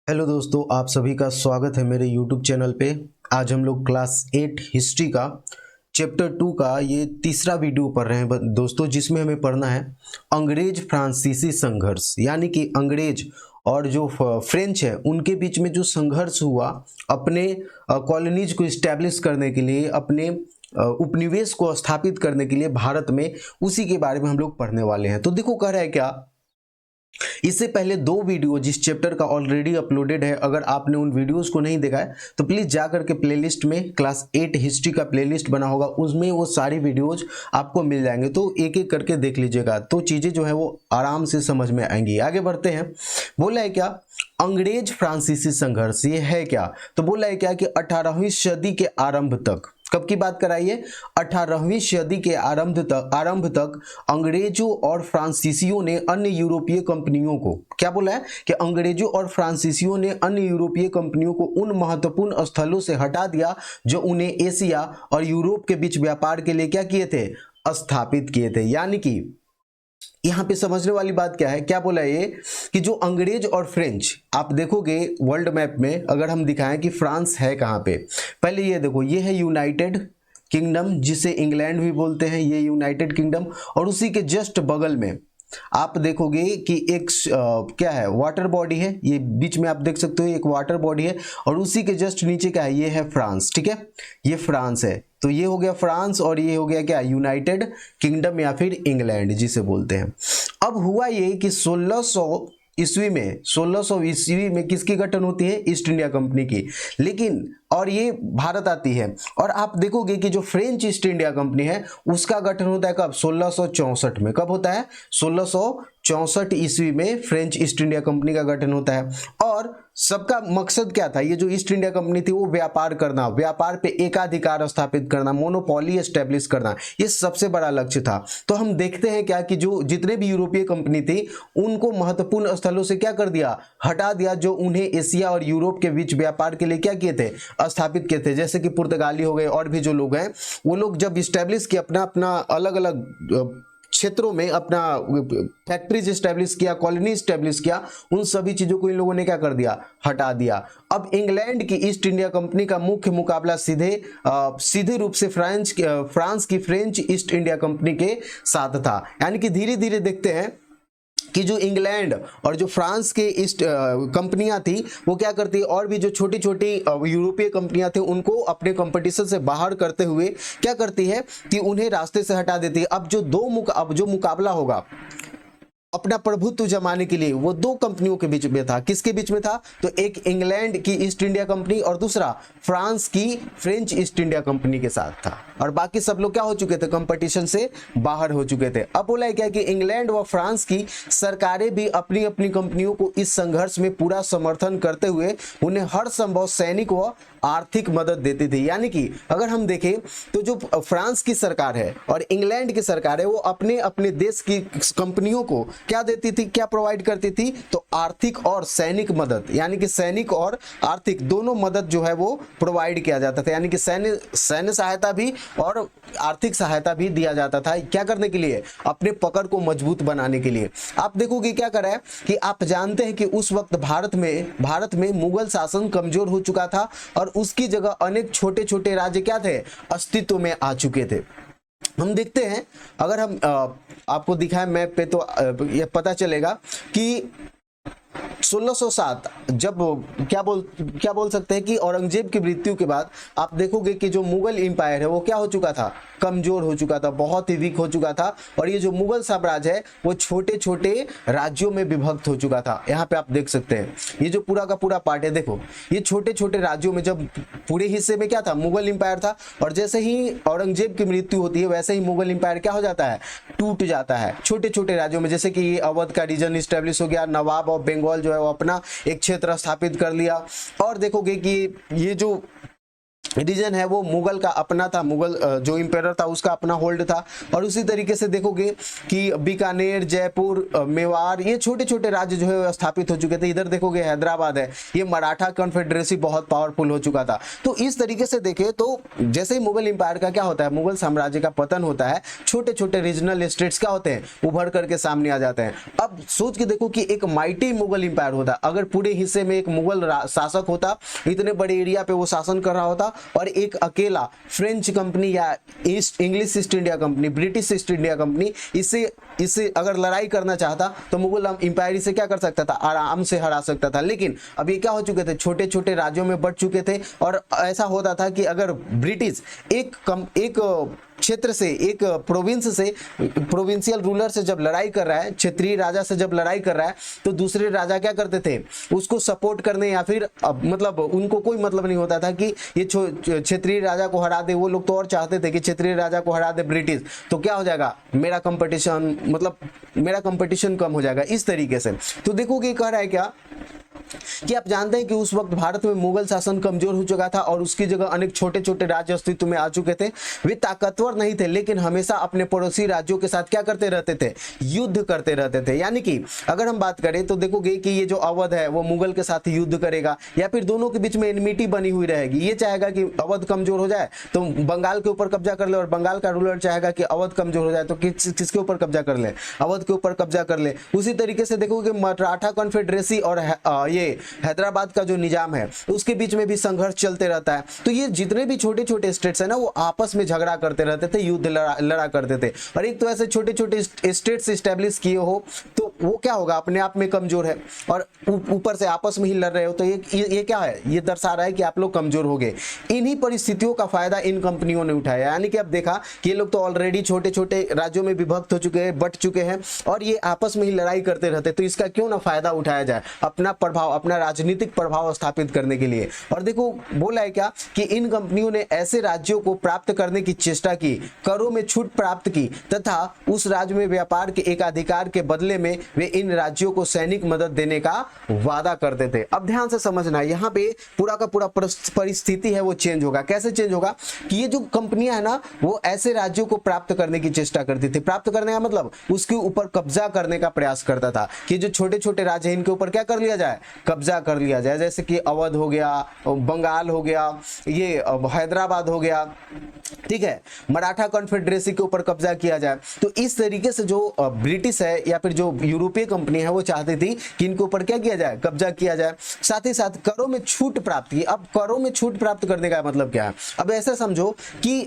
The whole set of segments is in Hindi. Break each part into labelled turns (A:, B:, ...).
A: हेलो दोस्तों, आप सभी का स्वागत है मेरे YouTube चैनल पे। आज हम लोग क्लास 8 हिस्ट्री का चैप्टर 2 का ये तीसरा वीडियो पढ़ रहे हैं दोस्तों, जिसमें हमें पढ़ना है अंग्रेज फ्रांसीसी संघर्ष। यानी कि अंग्रेज और जो फ्रेंच है उनके बीच में जो संघर्ष हुआ अपने कॉलोनीज को इस्टेब्लिश करने के लिए, अपने उपनिवेश को स्थापित करने के लिए भारत में, उसी के बारे में हम लोग पढ़ने वाले हैं। तो देखो कह रहा है क्या, इससे पहले दो वीडियो जिस चैप्टर का ऑलरेडी अपलोडेड है, अगर आपने उन वीडियोस को नहीं देखा है तो प्लीज जाकर के प्लेलिस्ट में क्लास 8 हिस्ट्री का प्लेलिस्ट बना होगा, उसमें वो सारी वीडियोज आपको मिल जाएंगे। तो एक एक करके देख लीजिएगा, तो चीजें जो है वो आराम से समझ में आएंगी। आगे बढ़ते हैं। बोला है क्या, अंग्रेज फ्रांसीसी संघर्ष ये है क्या? तो बोला है क्या कि 18वीं सदी के आरंभ तक, कब की बात कराइए, 18वीं सदी के आरंभ तक अंग्रेजों और फ्रांसीसियों ने अन्य यूरोपीय कंपनियों को, क्या बोला है कि अंग्रेजों और फ्रांसीसियों ने अन्य यूरोपीय कंपनियों को उन महत्वपूर्ण स्थलों से हटा दिया जो उन्हें एशिया और यूरोप के बीच व्यापार के लिए क्या किए थे, स्थापित किए थे। यानी कि यहां पे समझने वाली बात क्या है, क्या बोला है ये कि जो अंग्रेज और फ्रेंच, आप देखोगे वर्ल्ड मैप में अगर हम दिखाएं कि फ्रांस है कहां पे, पहले ये देखो, ये है यूनाइटेड किंगडम जिसे इंग्लैंड भी बोलते हैं, ये यूनाइटेड किंगडम। और उसी के जस्ट बगल में आप देखोगे कि एक क्या है, वाटर बॉडी है, ये बीच में आप देख सकते हो एक वाटर बॉडी है, और उसी के जस्ट नीचे क्या है, ये है फ्रांस। ठीक है, ये फ्रांस है। तो ये हो गया फ्रांस और ये हो गया क्या, यूनाइटेड किंगडम या फिर इंग्लैंड जिसे बोलते हैं। अब हुआ ये कि 1600 ईस्वी में किसकी गठन होती है, ईस्ट इंडिया कंपनी की। लेकिन और ये भारत आती है, और आप देखोगे कि जो फ्रेंच ईस्ट इंडिया कंपनी है उसका गठन होता है कब, 1664 में। कब होता है, 1664 ईस्वी में फ्रेंच ईस्ट इंडिया कंपनी का गठन होता है। और सबका मकसद क्या था, ये जो ईस्ट इंडिया कंपनी थी वो व्यापार करना, व्यापार पे एकाधिकार स्थापित करना, मोनोपोली एस्टेब्लिश करना, ये सबसे बड़ा लक्ष्य था। तो हम देखते हैं क्या कि जो जितने भी यूरोपीय कंपनी थी उनको महत्वपूर्ण स्थलों से क्या कर दिया, हटा दिया, जो उन्हें एशिया और यूरोप के बीच व्यापार के लिए क्या किए थे, स्थापित किए थे। जैसे कि पुर्तगाली हो गए और भी जो लोग हैं, वो लोग जब इस्टेब्लिश किया अपना अपना अलग अलग क्षेत्रों में अपना फैक्ट्रीज स्टैब्लिश किया, कॉलोनी स्टैब्लिश किया, उन सभी चीजों को इन लोगों ने क्या कर दिया, हटा दिया। अब इंग्लैंड की ईस्ट इंडिया कंपनी का मुख्य मुकाबला सीधे रूप से फ्रांस की फ्रेंच ईस्ट इंडिया कंपनी के साथ था। यानी कि धीरे धीरे देखते हैं कि जो इंग्लैंड और जो फ्रांस के ईस्ट कंपनियां थी वो क्या करती है, और भी जो छोटी छोटी यूरोपीय कंपनियां थी उनको अपने कंपटीशन से बाहर करते हुए क्या करती है कि उन्हें रास्ते से हटा देती है। अब जो मुकाबला होगा अपना प्रभुत्व जमाने के लिए, वो दो कंपनियों के बीच में था। किसके बीच में था, तो एक इंग्लैंड की ईस्ट इंडिया कंपनी और दूसरा फ्रांस की फ्रेंच ईस्ट इंडिया कंपनी के साथ था। और बाकी सब लोग क्या हो चुके थे, कंपटीशन से बाहर हो चुके थे। अब बोला है क्या कि इंग्लैंड व फ्रांस की सरकारें भी अपनी अपनी कंपनियों को इस संघर्ष में पूरा समर्थन करते हुए उन्हें हर संभव सैनिक व आर्थिक मदद देती थी। यानी कि अगर हम देखें तो जो फ्रांस की सरकार है और इंग्लैंड की सरकार है, वो अपने अपने देश की कंपनियों को क्या देती थी, क्या प्रोवाइड करती थी, तो आर्थिक और सैनिक मदद, यानी कि सैनिक और आर्थिक दोनों मदद जो है वो प्रोवाइड किया जाता था। यानी कि सैन्य सहायता भी और आर्थिक सहायता भी दिया जाता था। क्या करने के लिए, अपने पकड़ को मजबूत बनाने के लिए। आप देखोगे क्या करा है कि आप जानते हैं कि उस वक्त भारत में मुगल शासन कमजोर हो चुका था और उसकी जगह अनेक छोटे छोटे राज्य क्या थे, अस्तित्व में आ चुके थे। हम देखते हैं, अगर हम आपको दिखाएं मैप पे तो ये पता चलेगा कि 1607 जब क्या बोल सकते हैं कि औरंगजेब की मृत्यु के बाद आप देखोगे कि जो मुगल एम्पायर है वो क्या हो चुका था, कमजोर हो चुका था, बहुत ही वीक हो चुका था। और ये जो मुगल साम्राज्य है वो छोटे छोटे राज्यों में विभक्त हो चुका था। यहाँ पे आप देख सकते हैं ये जो पूरा का पूरा पार्ट है, देखो ये छोटे छोटे राज्यों में, जब पूरे हिस्से में क्या था, मुगल एम्पायर था। और जैसे ही औरंगजेब की मृत्यु होती है वैसे ही मुगल एम्पायर क्या हो जाता है, टूट जाता है छोटे छोटे राज्यों में। जैसे कि ये अवध का रीजन इस्टेब्लिश हो गया, नवाब ऑफ बंगाल जो है वो अपना एक क्षेत्र स्थापित कर लिया। और देखोगे कि ये जो रीजन है वो मुगल का अपना था, मुगल जो एम्पायर था उसका अपना होल्ड था। और उसी तरीके से देखोगे कि बीकानेर, जयपुर, मेवाड़, ये छोटे छोटे राज्य जो है स्थापित हो चुके थे। इधर देखोगे हैदराबाद है, ये मराठा कॉन्फेडरेसी बहुत पावरफुल हो चुका था। तो इस तरीके से देखें तो जैसे ही मुगल एम्पायर का क्या होता है, मुगल साम्राज्य का पतन होता है, छोटे छोटे रीजनल स्टेट्स क्या होते हैं, उभर करके सामने आ जाते हैं। अब सोच के देखो कि एक माइटी मुगल एम्पायर होता, अगर पूरे हिस्से में एक मुगल शासक होता, इतने बड़े एरिया पे वो शासन कर रहा होता, और एक अकेला फ्रेंच कंपनी या English east India company, British East India company इससे अगर लड़ाई करना चाहता तो मुगल एम्पायर से क्या कर सकता था, आराम से हरा सकता था। लेकिन अब ये क्या हो चुके थे, छोटे छोटे राज्यों में बढ़ चुके थे। और ऐसा होता था कि अगर ब्रिटिश एक क्षेत्र से, एक प्रोविंस से, प्रोविंशियल रूलर से जब लड़ाई कर रहा है, क्षेत्रीय राजा से जब लड़ाई कर रहा है, तो दूसरे राजा क्या करते थे, उसको सपोर्ट करने या फिर मतलब उनको कोई मतलब नहीं होता था कि ये क्षेत्रीय राजा को हरा दे। वो लोग तो और चाहते थे कि क्षेत्रीय राजा को हरा दे ब्रिटिश, तो क्या हो जाएगा, मेरा कंपटीशन कम हो जाएगा, इस तरीके से। तो देखोगे कह रहा है क्या कि आप जानते हैं कि उस वक्त भारत में मुगल शासन कमजोर हो चुका था और उसकी जगह अनेक छोटे छोटे राज्य अस्तित्व में आ चुके थे। वे ताकतवर नहीं थे, लेकिन हमेशा अपने पड़ोसी राज्यों के साथ क्या करते रहते थे, युद्ध करते रहते थे। यानी कि अगर हम बात करें तो देखोगे कि ये जो अवध है वो मुगल के साथ युद्ध करेगा, या फिर दोनों के बीच में एनिमिटी बनी हुई रहेगी। ये चाहेगा कि अवध कमजोर हो जाए तो बंगाल के ऊपर कब्जा कर ले, और बंगाल का रूलर चाहेगा कि अवध कमजोर हो जाए तो किसके ऊपर कब्जा कर ले, अवध के ऊपर कब्जा कर ले। उसी तरीके से देखोगे मराठा कॉन्फेडरेसी और ये हैदराबाद का जो निजाम है उसके बीच में भी संघर्ष चलते रहता है। तो ये जितने भी छोटे छोटे स्टेट्स है ना, वो आपस में झगड़ा करते रहते थे, युद्ध लड़ा करते थे। और एक तो ऐसे छोटे छोटे स्टेट्स एस्टेब्लिश किए हो तो वो क्या होगा, अपने आप में कमजोर है, और ऊपर से आपस में ही लड़ रहे हो, तो ये क्या है, ये दर्शा रहा है कि आप लोग कमजोर हो गए। इन्हीं परिस्थितियों का फायदा इन कंपनियों ने उठाया। यानी कि अब देखा कि ये लोग तो ऑलरेडी छोटे छोटे राज्यों में विभक्त हो चुके हैं, बट चुके हैं, और ये आपस में ही लड़ाई करते रहते, तो इसका क्यों ना फायदा उठाया जाए अपना प्रभाव, अपना राजनीतिक प्रभाव स्थापित करने के लिए। और देखो बोला है क्या कि इन कंपनियों ने ऐसे राज्यों को प्राप्त करने की चेष्टा की, करों में छूट प्राप्त की, तथा उस राज्य में व्यापार के एकाधिकार के बदले में वे इन राज्यों को सैनिक मदद देने का वादा करते थे। अब ध्यान से समझना, यहाँ पे पूरा का पूरा परिस्थिति है वो चेंज होगा। कैसे चेंज होगा कि ये जो कंपनियां है ना, वो ऐसे राज्यों को प्राप्त करने की चेष्टा करती थी। प्राप्त करने का मतलब उसके ऊपर कब्जा करने का प्रयास करता था कि जो छोटे छोटे राज्य हैं इनके ऊपर क्या कर लिया जाए, कब्जा कर लिया जाए। जैसे कि अवध हो गया, बंगाल हो गया, ये हैदराबाद हो गया, ठीक है, मराठा कॉन्फेडरेसी के ऊपर कब्जा किया जाए। तो इस तरीके से जो ब्रिटिश है या फिर जो यूरोपीय कंपनी है वो चाहती थी कि इनके ऊपर क्या किया जाए, कब्जा किया जाए। साथ ही साथ करों में छूट प्राप्त की। अब करों में छूट प्राप्त करने का मतलब क्या है, अब ऐसा समझो कि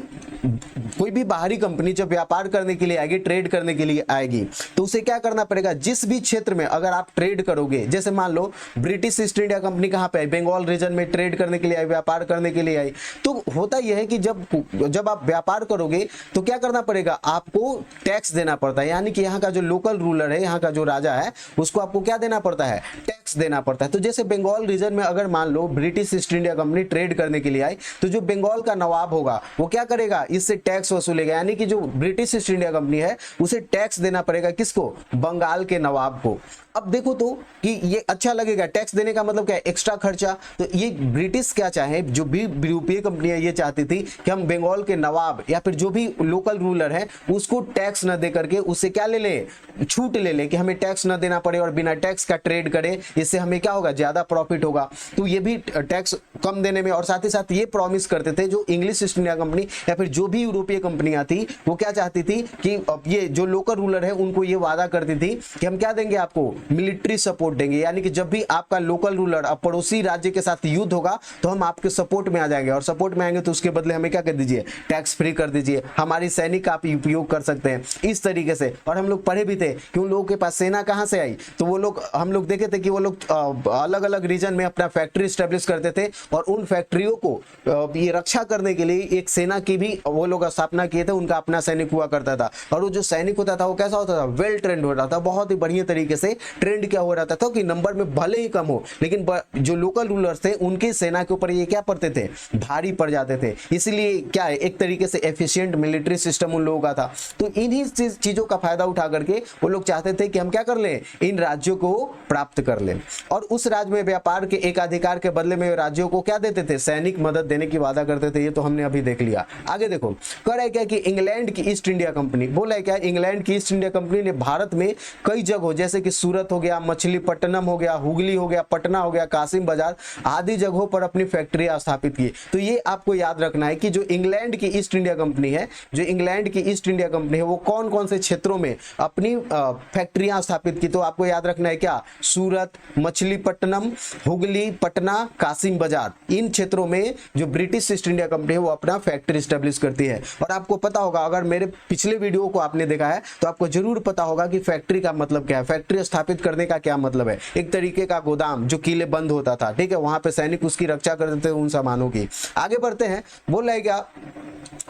A: कोई भी बाहरी कंपनी जब व्यापार करने के लिए आएगी, ट्रेड करने के लिए आएगी, तो उसे क्या करना पड़ेगा, जिस भी क्षेत्र में अगर आप ट्रेड करोगे, जैसे मान लो ब्रिटिश ईस्ट इंडिया कंपनी कहां पे आई, बंगाल रीजन में ट्रेड करने के लिए आई, व्यापार करने के लिए आई, तो होता यह है कि जब आप व्यापार करोगे तो क्या करना पड़ेगा, आपको टैक्स देना पड़ता है। यानी कि यहाँ का जो लोकल रूलर है, यहाँ का जो राजा है, उसको आपको क्या देना पड़ता है, टैक्स देना पड़ता है। तो जैसे बंगाल रीजन में अगर मान लो British East India Company trade करने के लिए आई, तो जो बंगाल का नवाब होगा वो क्या करेगा, इससे टैक्स वसूलेगा। यानी कि जो ब्रिटिश ईस्ट इंडिया कंपनी है उसे टैक्स देना पड़ेगा, किसको, बंगाल के नवाब को। अब देखो तो कि ये अच्छा लगेगा, टैक्स देने का मतलब क्या है, एक्स्ट्रा खर्चा। तो ये ब्रिटिश क्या चाहे, जो भी यूरोपीय कंपनियां ये चाहती थी कि हम बंगाल के नवाब या फिर जो भी लोकल रूलर है उसको टैक्स न दे करके उससे क्या ले ले, छूट ले ले, कि हमें टैक्स न देना पड़े और बिना टैक्स का ट्रेड करें, इससे हमें क्या होगा, ज्यादा प्रॉफिट होगा। तो ये भी टैक्स कम देने में, और साथ ही साथ ये प्रॉमिस करते थे जो इंग्लिश ईस्ट इंडिया कंपनी या फिर जो भी यूरोपीय कंपनियां थी, वो क्या चाहती थी कि ये जो लोकल रूलर है उनको ये वादा करती थी कि हम क्या देंगे, आपको मिलिट्री सपोर्ट देंगे। यानी कि जब भी आपका लोकल रूलर पड़ोसी राज्य के साथ युद्ध होगा तो हम आपके सपोर्ट में आ जाएंगे, और सपोर्ट में आएंगे तो उसके बदले हमें क्या कर दीजिए, टैक्स फ्री कर दीजिए, हमारी सैनिक आप उपयोग कर सकते हैं, इस तरीके से। और हम लोग पढ़े भी थे कि उन लोगों के पास सेना कहां से आई, तो वो लोग, हम लोग देखे थे कि वो लोग अलग अलग रीजन में अपना फैक्ट्री स्टैब्लिश करते थे, और उन फैक्ट्रियों को ये रक्षा करने के लिए एक सेना की भी वो लोग स्थापना किए थे, उनका अपना सैनिक हुआ करता था। और वो जो सैनिक होता था वो कैसा होता था, वेल ट्रेंड हो रहा था, बहुत ही बढ़िया तरीके से ट्रेंड क्या हो रहता था कि नंबर में भले ही कम हो, लेकिन जो लोकल रूलर्स थे उनकी सेना के ऊपर ये क्या पड़ते थे, भारी पड़ जाते थे। इसलिए क्या है, एक तरीके से एफिशिएंट मिलिट्री सिस्टम उन लोगों का था। तो इन्हीं चीजों का फायदा उठा करके वो लोग चाहते थे कि हम हम क्या कर लें, इन राज्यों को प्राप्त कर लें। और उस राज्य में व्यापार के एक अधिकार के बदले में राज्यों को क्या देते थे, सैनिक मदद देने की वादा करते थे। ये तो हमने अभी देख लिया। आगे देखो, कह रहा है क्या कि इंग्लैंड की ईस्ट इंडिया कंपनी, बोला है क्या, इंग्लैंड की ईस्ट इंडिया कंपनी ने भारत में कई जगहों जैसे कि सूरत हो गया, मछलीपट्टनम हो गया, हुगली हो गया, पटना हो गया, कासिम बाजार आदि जगहों पर अपनी फैक्ट्री स्थापित की। तो ये आपको याद रखना है कि जो इंग्लैंड की ईस्ट इंडिया कंपनी है, जो इंग्लैंड की ईस्ट इंडिया कंपनी है, वो कौन कौन से क्षेत्रों में अपनी फैक्ट्रियां स्थापित की। तो आपको याद रखना है क्या, सूरत, मछलीपट्टनम, हुगली, पटना, कासिम बाजार, इन क्षेत्रों में जो ब्रिटिश ईस्ट इंडिया कंपनी है वो अपना फैक्ट्री स्टैब्लिश करती है। और आपको पता होगा, अगर मेरे पिछले वीडियो को आपने देखा है तो आपको जरूर पता होगा कि फैक्ट्री का मतलब क्या है, फैक्ट्री स्थापित करने का क्या मतलब है। एक तरीके का गोदाम जो किले बंद होता था, ठीक है, वहां पे सैनिक उसकी रक्षा करते थे उन सामानों की। आगे बढ़ते हैं, बोल रहा है क्या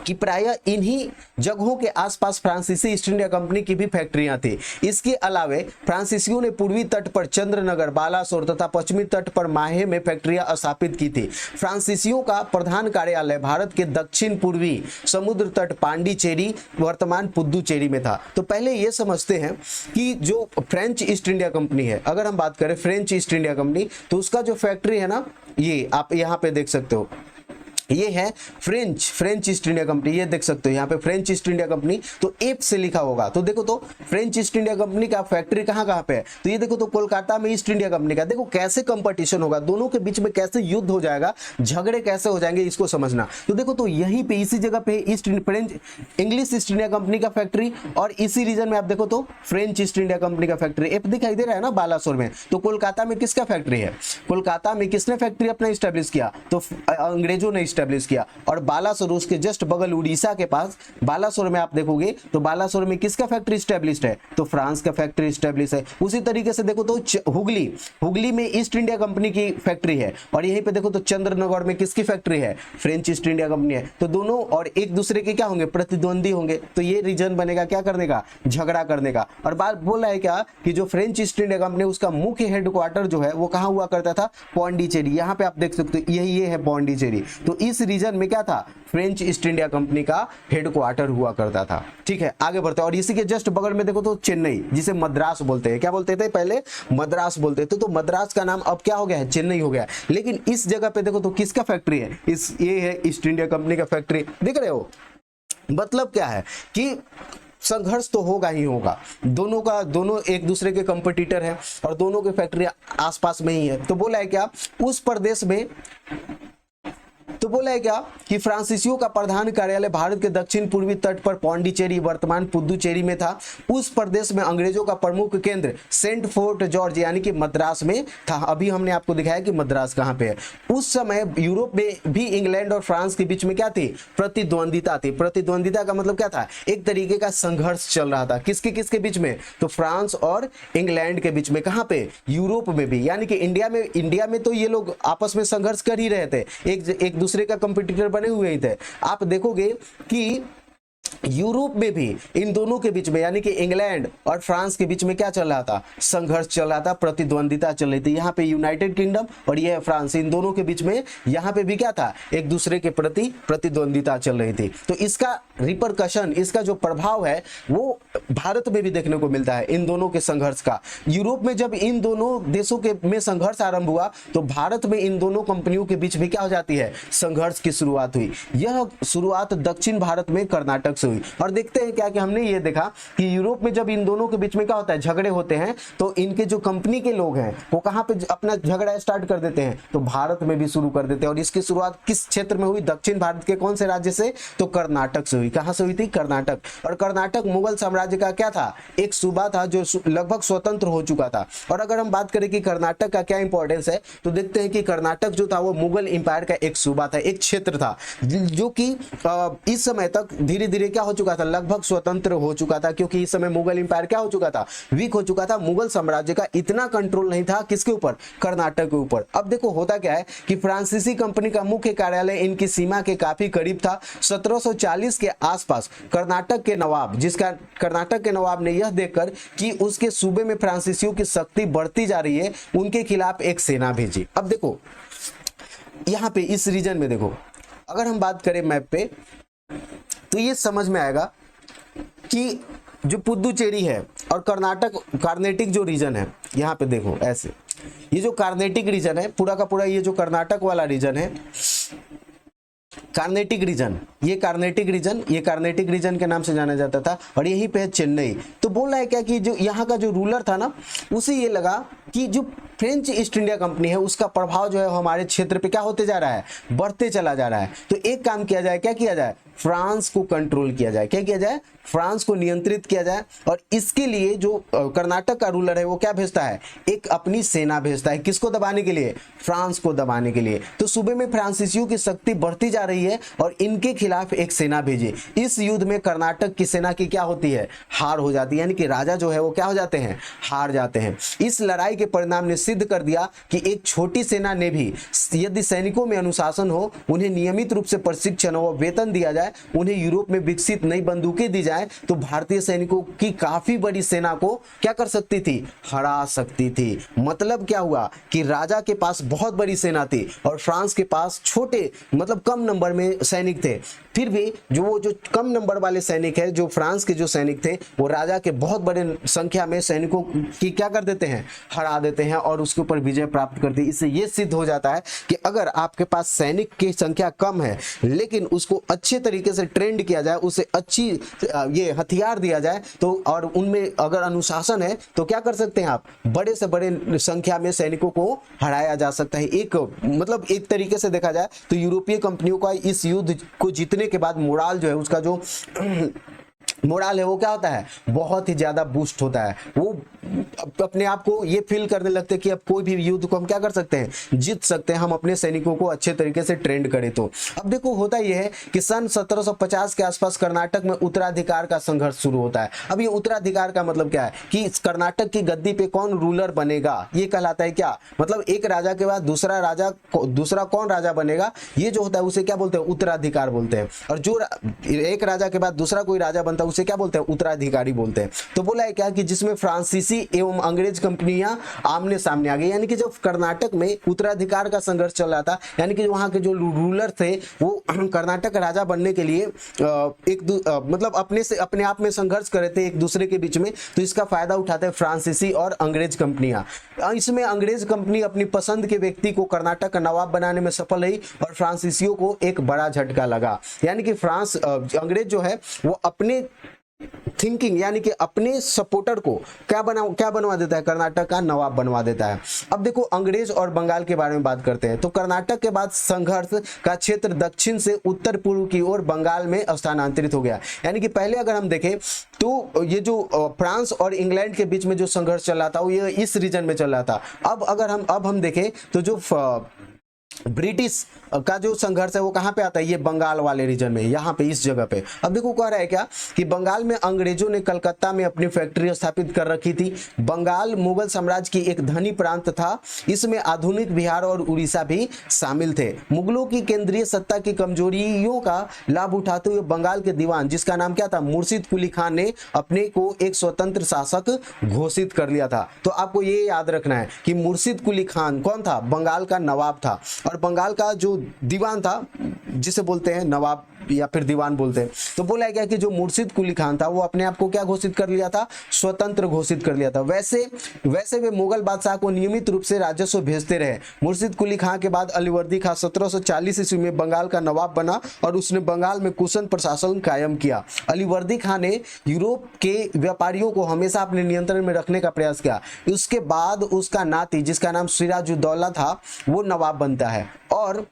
A: कि प्रायः इन्हीं जगहों के आसपास फ्रांसीसी ईस्ट इंडिया कंपनी की भी फैक्ट्रियां थी। इसके अलावे फ्रांसीसियों ने पूर्वी तट पर चंद्रनगर, बालासोर तथा पश्चिमी तट पर माहे में फैक्ट्रियां स्थापित की थी। फ्रांसीसियों का प्रधान कार्यालय भारत के दक्षिण पूर्वी समुद्र तट पांडिचेरी, वर्तमान पुदुचेरी में था। तो पहले ये समझते हैं कि जो फ्रेंच ईस्ट इंडिया कंपनी है, अगर हम बात करें फ्रेंच ईस्ट इंडिया कंपनी, तो उसका जो फैक्ट्री है ना, ये आप यहाँ पे देख सकते हो, ये है फ्रेंच ईस्ट इंडिया कंपनी। ये देख सकते हो यहाँ पे फ्रेंच ईस्ट इंडिया कंपनी, तो एफ से लिखा होगा। तो देखो, तो फ्रेंच ईस्ट इंडिया कंपनी का फैक्ट्री कहाँ कहाँ पे है, तो ये देखो, तो कोलकाता में ईस्ट इंडिया कंपनी का। देखो कैसे कंपटीशन होगा, दोनों के बीच में कैसे युद्ध हो जाएगा, झगड़े कैसे हो जाएंगे, इसको समझना। तो देखो, तो यहीं पे इसी जगह पे French English east India company का फैक्ट्री, और इसी रीजन में आप देखो तो फ्रेंच ईस्ट इंडिया कंपनी का फैक्ट्री एफ दिखाई दे रहा है ना, बालासोर में। तो कोलकाता में किसका फैक्ट्री है, कोलकाता में किसने फैक्ट्री अपना स्टैब्लिश किया, तो अंग्रेजों ने स्टैब्लिश किया। और बालासोर उसके जस्ट बगल उड़ीसा के पास, बालासोर में आप देखोगे तो बालासोर में किसका फैक्ट्री स्टैब्लिश्ड है, तो फ्रांस का फैक्ट्री स्टैब्लिश है। उसी तरीके से देखो तो हुगली में ईस्ट इंडिया कंपनी की फैक्ट्री है, और यहीं पे देखो तो चंद्रनगर में किसकी फैक्ट्री है, फ्रेंच ईस्ट इंडिया कंपनी है। तो दोनों और एक दूसरे के क्या होंगे, प्रतिद्वंदी होंगे। तो ये रीजन बनेगा क्या करने का, झगड़ा करने का। और बात बोला है क्या कि जो फ्रेंच ईस्ट इंडिया कंपनी, उसका मुख्य हेडक्वार्टर जो है वो कहां हुआ करता था, पौंडीचेरी। यहाँ पे आप देख सकते हो, यही ये है पौंडीचेरी। तो इस रीजन में क्या था, फ्रेंच ईस्ट इंडिया कंपनी का हेडक्वार्टर हुआ करता था। ठीक है, आगे बढ़ते हैं। और इसी के जस्ट बगल में देखो तो चेन्नई, जिसे मद्रास बोलते हैं, क्या बोलते थे पहले, मद्रास बोलते थे। तो मद्रास का नाम अब क्या हो गया है, चेन्नई हो गया। लेकिन इस जगह पे देखो तो किसका फैक्ट्री है, ये है ईस्ट इंडिया कंपनी का फैक्ट्री। देख रहे हो, मतलब क्या है कि संघर्ष तो होगा ही होगा, दोनों एक दूसरे के कंपटीटर हैं और दोनों की फैक्ट्री आसपास में ही है। तो बोला है क्या, उस प्रदेश में, तो बोला है क्या कि फ्रांसीसियों का प्रधान कार्यालय भारत के दक्षिण पूर्वी तट पर पौंडीचेरी, वर्तमान पुदुचेरी में था। उस प्रदेश में अंग्रेजों का प्रमुख केंद्र सेंट फोर्ट जॉर्ज यानी कि मद्रास में था। अभी हमने आपको दिखाया कि मद्रास कहाँ पे है। उस समय यूरोप में भी इंग्लैंड और फ्रांस के बीच में क्या थी, प्रतिद्वंदिता थी। प्रतिद्वंदिता का मतलब क्या था, एक तरीके का संघर्ष चल रहा था। किसके बीच में, तो फ्रांस और इंग्लैंड के बीच में। कहाँ पे, यूरोप में भी, यानी कि इंडिया में तो ये लोग आपस में संघर्ष कर ही रहे थे, एक दूसरे का कंपटीटर बने हुए ही थे। आप देखोगे कि यूरोप में भी इन दोनों के बीच में, यानी कि इंग्लैंड और फ्रांस के बीच में क्या चल रहा था, संघर्ष चल रहा था, प्रतिद्वंदिता चल रही थी। यहाँ पे यूनाइटेड किंगडम और ये फ्रांस, इन दोनों के बीच में यहाँ पे भी क्या था, एक दूसरे के प्रति प्रतिद्वंदिता चल रही थी। तो इसका रिपरकशन, इसका जो प्रभाव है वो भारत में भी देखने को मिलता है, इन दोनों के संघर्ष का। यूरोप में जब इन दोनों देशों के में संघर्ष आरंभ हुआ तो भारत में इन दोनों कंपनियों के बीच में क्या हो जाती है, संघर्ष की शुरुआत हुई। यह शुरुआत दक्षिण भारत में कर्नाटक से हुई। और देखते हैं क्या कि हमने ये देखा कि यूरोप में जब इन दोनों के बीच में क्या होता है, झगड़े होते हैं, तो इनके जो कंपनी के लोग हैं वो कहां पे अपना झगड़ा स्टार्ट कर देते हैं, तो भारत में भी शुरू कर देते हैं। और इसकी शुरुआत किस क्षेत्र में हुई, दक्षिण भारत के कौन से राज्य से, तो कर्नाटक से हुई। कहां से हुई थी, कर्नाटक। और कर्नाटक मुगल साम्राज्य का क्या था, एक सूबा था जो लगभग स्वतंत्र हो चुका था। और अगर हम बात करें कि कर्नाटक का क्या इंपॉर्टेंस है, तो देखते हैं कि कर्नाटक जो था वो मुगल एम्पायर का एक सूबा था, एक क्षेत्र था, जो कि इस समय तक धीरे धीरे क्या हो चुका था, लगभग स्वतंत्र हो चुका था। क्योंकि इस समय मुगल एम्पायर क्या हो चुका था, वीक हो चुका था। मुगल साम्राज्य का इतना कंट्रोल नहीं था किसके ऊपर, कर्नाटक के ऊपर। अब देखो होता क्या है कि फ्रांसीसी कंपनी का मुख्य कार्यालय इनकी सीमा के काफी करीब था। 1740 के आसपास कर्नाटक के नवाब ने यह देखकर कि उसके सूबे में फ्रांसीसियों की शक्ति बढ़ती जा रही है, उनके खिलाफ एक सेना भेजी। अब देखो यहां पे इस रीजन में देखो, अगर हम बात करें मैप पे, तो ये समझ में आएगा कि जो पुदुचेरी है और कार्नेटिक जो रीजन है, यहाँ पे देखो ऐसे, ये जो कार्नेटिक रीजन है पूरा का पूरा, ये जो कर्नाटक वाला रीजन है, कार्नेटिक रीजन, ये कार्नेटिक रीजन के नाम से जाना जाता था, और यहीं पे है चेन्नई। तो बोल रहा है क्या कि जो यहाँ का जो रूलर था ना, उसे ये लगा कि जो फ्रेंच ईस्ट इंडिया कंपनी है उसका प्रभाव जो है हमारे क्षेत्र पे क्या होते जा रहा है, बढ़ते चला जा रहा है। तो एक काम किया जाए, क्या किया जाए, फ्रांस को कंट्रोल किया जाए, क्या किया जाए, फ्रांस को नियंत्रित किया जाए। और इसके लिए जो कर्नाटक का रूलर है वो क्या भेजता है, एक अपनी सेना भेजता है, किसको दबाने के लिए, फ्रांस को दबाने के लिए। तो सूबे में फ्रांसीसियों की शक्ति बढ़ती जा रही है और इनके खिलाफ एक सेना भेजी। इस युद्ध में कर्नाटक की सेना की क्या होती है, हार हो जाती है, यानी कि राजा जो है वो क्या हो जाते हैं, हार जाते हैं। इस लड़ाई के परिणाम ने सिद्ध कर दिया कि एक छोटी सेना ने भी यदि सैनिकों में अनुशासन हो, उन्हें नियमित रूप से प्रशिक्षण व वेतन दिया जाए, उन्हें यूरोप में विकसित नई बंदूकें दी जाए, तो भारतीय सैनिकों की काफी बड़ी सेना को क्या कर सकती थी, हरा सकती थी। मतलब क्या हुआ कि राजा के पास बहुत बड़ी सेना थी और फ्रांस के पास छोटे मतलब कम नंबर में सैनिक थे। फिर भी जो कम नंबर वाले सैनिक है, जो फ्रांस के जो सैनिक थे, वो राजा के बहुत बड़े संख्या में सैनिकों की क्या कर देते हैं, हरा देते हैं और उसके ऊपर विजय प्राप्त करते हैं। इससे ये सिद्ध हो जाता है कि अगर आपके पास सैनिक की संख्या कम है लेकिन उसको अच्छे तरीके से ट्रेंड किया जाए, उसे अच्छी ये हथियार दिया जाए, तो और उनमें अगर अनुशासन है तो क्या कर सकते हैं आप, बड़े से बड़े संख्या में सैनिकों को हराया जा सकता है। एक मतलब एक तरीके से देखा जाए तो यूरोपीय कंपनियों का इस युद्ध को जीतने के बाद मोराल जो है, उसका जो मोराल है वो क्या होता है, बहुत ही ज्यादा बूस्ट होता है। वो अपने आप को ये फील करने लगते हैं कि अब कोई भी युद्ध को हम क्या कर सकते हैं, जीत सकते हैं, हम अपने सैनिकों को अच्छे तरीके से ट्रेंड करें। तो अब देखो होता यह है कि सन 1750 के आसपास कर्नाटक में उत्तराधिकार का संघर्ष शुरू होता है। अब ये उत्तराधिकार का मतलब क्या है कि कर्नाटक की गद्दी पे कौन रूलर बनेगा, ये कहलाता है क्या, मतलब एक राजा के बाद दूसरा कौन राजा बनेगा, ये जो होता है उसे क्या बोलते हैं, उत्तराधिकार बोलते हैं। और जो एक राजा के बाद दूसरा कोई राजा बनता है उसे क्या बोलते हैं, उत्तराधिकारी बोलते हैं। तो बोला है क्या कि जिसमें फ्रांसीसी एवं अंग्रेज कंपनियां आमने सामने आ गई, यानी कि जब कर्नाटक में उत्तराधिकार का संघर्ष चल रहा था, यानी कि वहां के जो रूलर थे वो कर्नाटक राजा बनने के लिए मतलब अपने आप में संघर्ष कर रहे थे एक दूसरे के बीच में। तो इसका फायदा उठाते हैं फ्रांसीसी और अंग्रेज कंपनियां। इसमें अंग्रेज कंपनी अपनी पसंद के व्यक्ति को कर्नाटक का नवाब बनाने में सफल रही और फ्रांसीसियों को एक बड़ा झटका लगा, यानी कि अंग्रेज जो है वो अपने थिंकिंग यानी कि अपने सपोर्टर को क्या बनवा देता है, कर्नाटक का नवाब बनवा देता है। अब देखो अंग्रेज और बंगाल के बारे में बात करते हैं। तो कर्नाटक के बाद संघर्ष का क्षेत्र दक्षिण से उत्तर पूर्व की ओर बंगाल में स्थानांतरित हो गया। यानी कि पहले अगर हम देखें तो ये जो फ्रांस और इंग्लैंड के बीच में जो संघर्ष चल रहा था वो ये इस रीजन में चल रहा था। अब हम देखें तो जो ब्रिटिश का जो संघर्ष है वो कहां पे आता है, ये बंगाल वाले रीजन में, यहाँ पे इस जगह पे। अब देखो कह रहा है क्या कि बंगाल में अंग्रेजों ने कलकत्ता में अपनी फैक्ट्री स्थापित कर रखी थी। बंगाल मुगल साम्राज्य की एक धनी प्रांत था, इसमें आधुनिक बिहार और उड़ीसा भी शामिल थे। मुगलों की केंद्रीय सत्ता की कमजोरियों का लाभ उठाते हुए बंगाल के दीवान, जिसका नाम क्या था, मुर्शिद कुली खान ने अपने को एक स्वतंत्र शासक घोषित कर लिया था। तो आपको ये याद रखना है कि मुर्शिद कुली खान कौन था, बंगाल का नवाब था। और बंगाल का जो दीवान था, जिसे बोलते हैं नवाब या फिर दीवान बोलते हैं, तो बोला गया कि जो मुर्शिद कुली खान था वो अपने आप को क्या घोषित कर लिया था, स्वतंत्र घोषित कर लिया था। वैसे वे मुगल बादशाह को नियमित रूप से राजस्व भेजते रहे। मुर्शिद कुली खान के बाद अलीवर्दी खान 1740 ईस्वी में बंगाल का नवाब बना और उसने बंगाल में कुशन प्रशासन कायम किया। अलीवर्दी खान ने यूरोप के व्यापारियों को हमेशा अपने नियंत्रण में रखने का प्रयास किया। उसके बाद उसका नाती, जिसका नाम सिराजुद्दौला था, वो नवाब बनता है और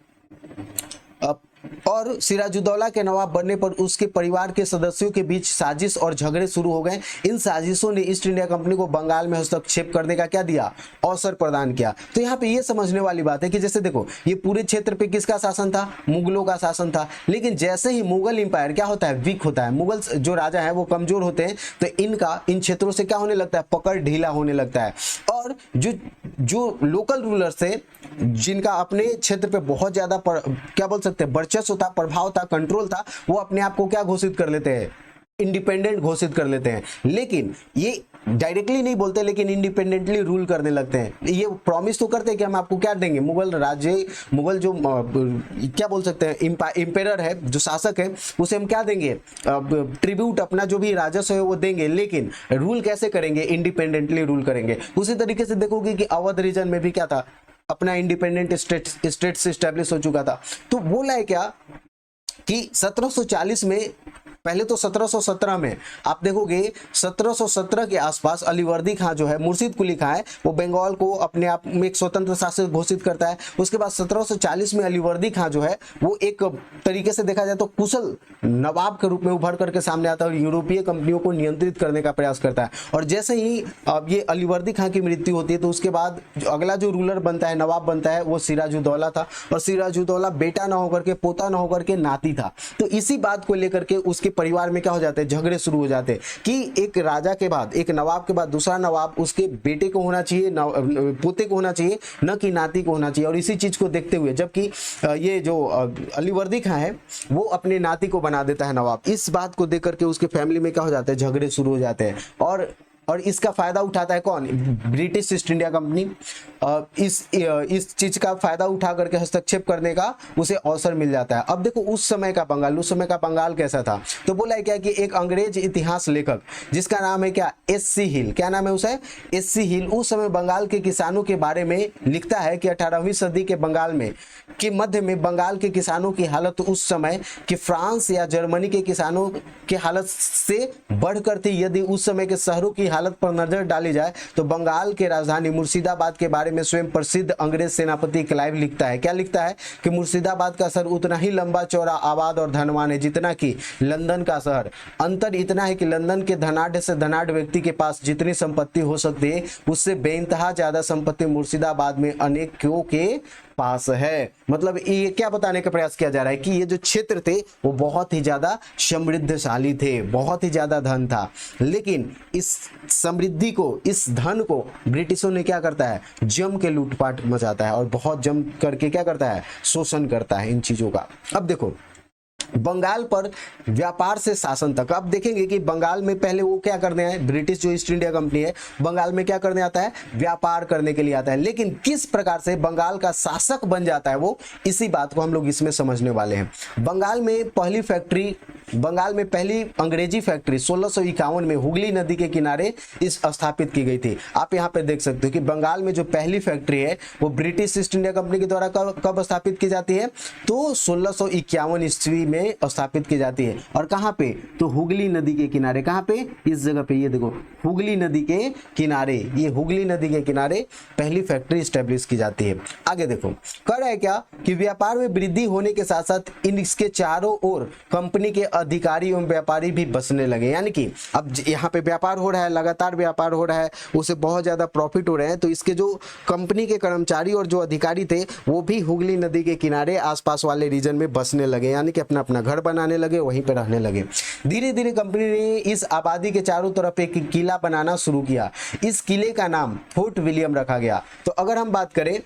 A: सिराजुद्दौला के नवाब बनने पर उसके परिवार के सदस्यों के बीच साजिश और झगड़े शुरू हो गए। इन साजिशों ने ईस्ट इंडिया कंपनी को बंगाल में हस्तक्षेप करने का क्या दिया, अवसर प्रदान किया। तो यहाँ पे ये समझने वाली बात है कि जैसे देखो ये पूरे क्षेत्र पे किसका शासन था, मुगलों का शासन था। लेकिन जैसे ही मुगल इंपायर क्या होता है, वीक होता है, मुगल जो राजा है वो कमजोर होते हैं, तो इन क्षेत्रों से क्या होने लगता है, पकड़ ढीला होने लगता है। और जो लोकल रूलर्स थे, जिनका अपने क्षेत्र पे बहुत ज्यादा क्या बोल सकते हैं, वर्चस्व था, प्रभाव था, कंट्रोल था, वो अपने आप को क्या घोषित कर लेते हैं, इंडिपेंडेंट घोषित कर लेते हैं। लेकिन ये डायरेक्टली नहीं बोलते लेकिन इंडिपेंडेंटली रूल करने लगते हैं। ये प्रॉमिस तो करते हैं कि हम आपको क्या देंगे, मुगल राज्य, मुगल जो क्या बोल सकते हैं, इंपेरर है, जो शासक है, उसे हम क्या देंगे, ट्रिब्यूट, अपना जो भी राजस्व है वो देंगे, लेकिन रूल कैसे करेंगे, इंडिपेंडेंटली रूल करेंगे। उसी तरीके से देखोगे कि अवध रीजन में भी क्या था, अपना इंडिपेंडेंट स्टेट से स्टैब्लिश हो चुका था। तो बोला है क्या कि 1740 में, पहले तो 1717 में आप देखोगे, 1717 के आसपास अलीवर्दी खां जो है, मुर्शिद कुली खां है, वो बंगाल को अपने आप में एक स्वतंत्र शासक घोषित करता है। उसके बाद 1740 में अलीवर्दी खां जो है वो एक तरीके से देखा जाए तो कुशल नवाब के रूप में उभर करके सामने आता है और यूरोपीय कंपनियों को नियंत्रित करने का प्रयास करता है। और जैसे ही अब ये अलीवर्दी खां की मृत्यु होती है तो उसके बाद अगला जो रूलर बनता है, नवाब बनता है, वो सिराजुद्दौला था। और सिराजुद्दौला बेटा ना होकर के, पोता ना होकर के नाती था। तो इसी बात को लेकर के उसके परिवार में क्या हो जाते हैं, झगड़े शुरू हो जाते हैं कि एक राजा के बाद, एक नवाब के बाद दूसरा नवाब उसके बेटे को होना चाहिए, पोते को होना चाहिए, न कि नाती को होना चाहिए। और इसी चीज को देखते हुए जबकि ये जो अलीवर्दी खां है वो अपने नाती को बना देता है नवाब, इस बात को देख करके उसके फैमिली में क्या हो जाता है, झगड़े शुरू हो जाते हैं। और इसका फायदा उठाता है कौन, ब्रिटिश ईस्ट इंडिया कंपनी। इस चीज का फायदा उठा करके हस्तक्षेप करने का उसे अवसर मिल जाता है। अब देखो उस समय का बंगाल कैसा था, तो बोला है क्या कि एक अंग्रेज इतिहास लेखक जिसका नाम है क्या, एस.सी. हिल, क्या नाम है उसे, एस.सी. हिल, उस समय बंगाल के किसानों के बारे में लिखता है कि 18वीं सदी के बंगाल में के मध्य में बंगाल के किसानों की हालत उस समय कि फ्रांस या जर्मनी के किसानों की हालत से बढ़कर थी। यदि उस समय के शहरों की हालत पर नजर डाली जाए तो बंगाल के राजधानी मुर्शिदाबाद के बारे में स्वयं प्रसिद्ध अंग्रेज सेनापति क्लाइव लिखता है, क्या लिखता है कि मुर्शिदाबाद का शहर उतना ही लंबा चौड़ा, आबाद और धनवान है जितना कि लंदन का शहर। अंतर इतना है कि लंदन के धनाढ़ से धनाढ़ व्यक्ति के पास जितनी संपत्ति हो सकती है उससे बेइंतहा ज्यादा संपत्ति मुर्शिदाबाद में अनेकों के पास है। मतलब ये क्या बताने का प्रयास किया जा रहा है कि ये जो क्षेत्र थे वो बहुत ही ज्यादा समृद्धशाली थे, बहुत ही ज्यादा धन था, लेकिन इस समृद्धि को, इस धन को ब्रिटिशों ने क्या करता है, जम के लूटपाट मचाता है और बहुत जम करके क्या करता है, शोषण करता है इन चीजों का। अब देखो बंगाल पर व्यापार से शासन तक, अब देखेंगे कि बंगाल में पहले वो क्या करने आए, ब्रिटिश जो ईस्ट इंडिया कंपनी है बंगाल में क्या करने आता है, व्यापार करने के लिए आता है। लेकिन किस प्रकार से बंगाल का शासक बन जाता है वो, इसी बात को हम लोग इसमें समझने वाले हैं। बंगाल में पहली अंग्रेजी फैक्ट्री 1651 में हुगली नदी के किनारे स्थापित की गई थी। आप यहाँ पे देख सकते हो कि बंगाल में जो पहली फैक्ट्री है वो ब्रिटिश ईस्ट इंडिया कंपनी के द्वारा कब स्थापित की जाती है, तो 1651 ईस्वी में स्थापित की जाती है। और कहां पे, तो हुगली नदी के किनारे, कहां पे, इस जगह पे, ये देखो हुगली नदी के किनारे, ये हुगली नदी के किनारे पहली फैक्ट्री स्टैब्लिश की जाती है। आगे देखो कर रहा है क्या कि व्यापार में वृद्धि होने के साथ साथ इसके चारों ओर कंपनी के अधिकारी एवं व्यापारी भी बसने लगे। यानी कि अब यहाँ पे व्यापार हो रहा है, लगातार व्यापार हो रहा है, उसे बहुत ज्यादा प्रॉफिट हो रहे हैं, तो इसके जो कंपनी के कर्मचारी और जो अधिकारी थे वो भी हुगली नदी के किनारे आसपास वाले रीजन में बसने लगे, यानी कि अपना घर बनाने लगे, वहीं पे रहने लगे। धीरे धीरे कंपनी ने इस आबादी के चारों तरफ एक किला बनाना शुरू किया। इस किले का नाम फोर्ट विलियम रखा गया। तो अगर हम बात करें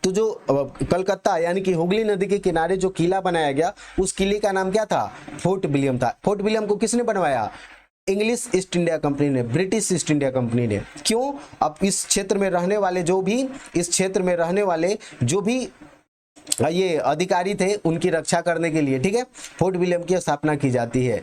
A: तो जो कलकत्ता यानी कि हुगली नदी के किनारे जो किला बनाया गया उस किले का नाम क्या था, फोर्ट विलियम था। फोर्ट विलियम को किसने बनवाया, इंग्लिश ईस्ट इंडिया कंपनी ने, ब्रिटिश ईस्ट इंडिया कंपनी ने। क्यों, अब इस क्षेत्र में रहने वाले जो भी ये अधिकारी थे उनकी रक्षा करने के लिए, ठीक है, फोर्ट विलियम की स्थापना की जाती है।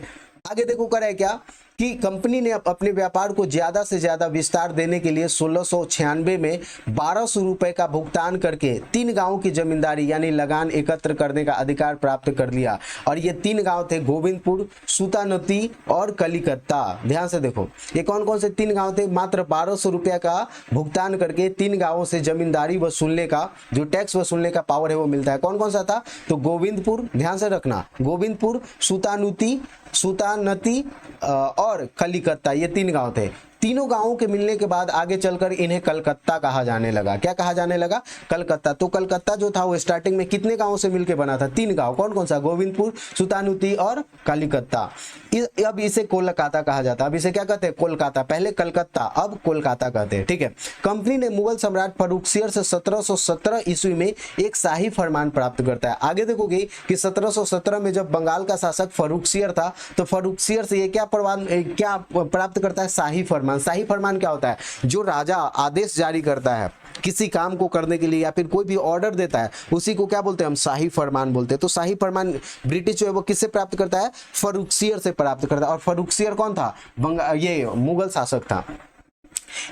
A: आगे देखो कर है क्या कि कंपनी ने अपने व्यापार को ज्यादा से ज्यादा विस्तार देने के लिए 1696 में 1200 रुपए का भुगतान करके 3 गांवों की जमींदारी यानी लगान एकत्र करने का अधिकार प्राप्त कर लिया। और ये 3 गांव थे, गोविंदपुर, सूतानती और कलिकत्ता। ध्यान से देखो ये कौन कौन से 3 गांव थे, मात्र 1200 रुपया का भुगतान करके 3 गांवों से जमींदारी वसूलने का, जो टैक्स वसूलने का पावर है वो मिलता है। कौन कौन सा था, तो गोविंदपुर, ध्यान से रखना, गोविंदपुर, सूतानती और कलिकत्ता, ये 3 गांव थे। तीनों गांवों के मिलने के बाद आगे चलकर इन्हें कलकत्ता कहा जाने लगा। क्या कहा जाने लगा, कलकत्ता। तो कलकत्ता जो था वो स्टार्टिंग में कितने गांवों से मिलकर बना था, 3 गांव। कौन कौन सा, गोविंदपुर, सूतानुती और कलिकत्ता। अब इसे कोलकाता कहा जाता है। अब इसे क्या कहते हैं, कोलकाता। पहले कलकत्ता, अब कोलकाता कहते हैं, ठीक है। कंपनी ने मुगल सम्राट फर्रुखसियर से 1717 ईस्वी में एक शाही फरमान प्राप्त करता है। आगे देखोगे कि 1717 में जब बंगाल का शासक फर्रुखसियर था तो फर्रुखसियर से ये क्या प्राप्त करता है, शाही फरमान। फरमान। शाही फरमान क्या होता है? जो राजा आदेश जारी करता है किसी काम को करने के लिए या फिर कोई भी ऑर्डर देता है, उसी को क्या बोलते हैं? हम शाही फरमान बोलते हैं। तो शाही फरमान ब्रिटिश जो है वो किससे प्राप्त करता है? फर्रुखसियर से प्राप्त करता है। और फर्रुखसियर कौन था? ये मुगल शासक था।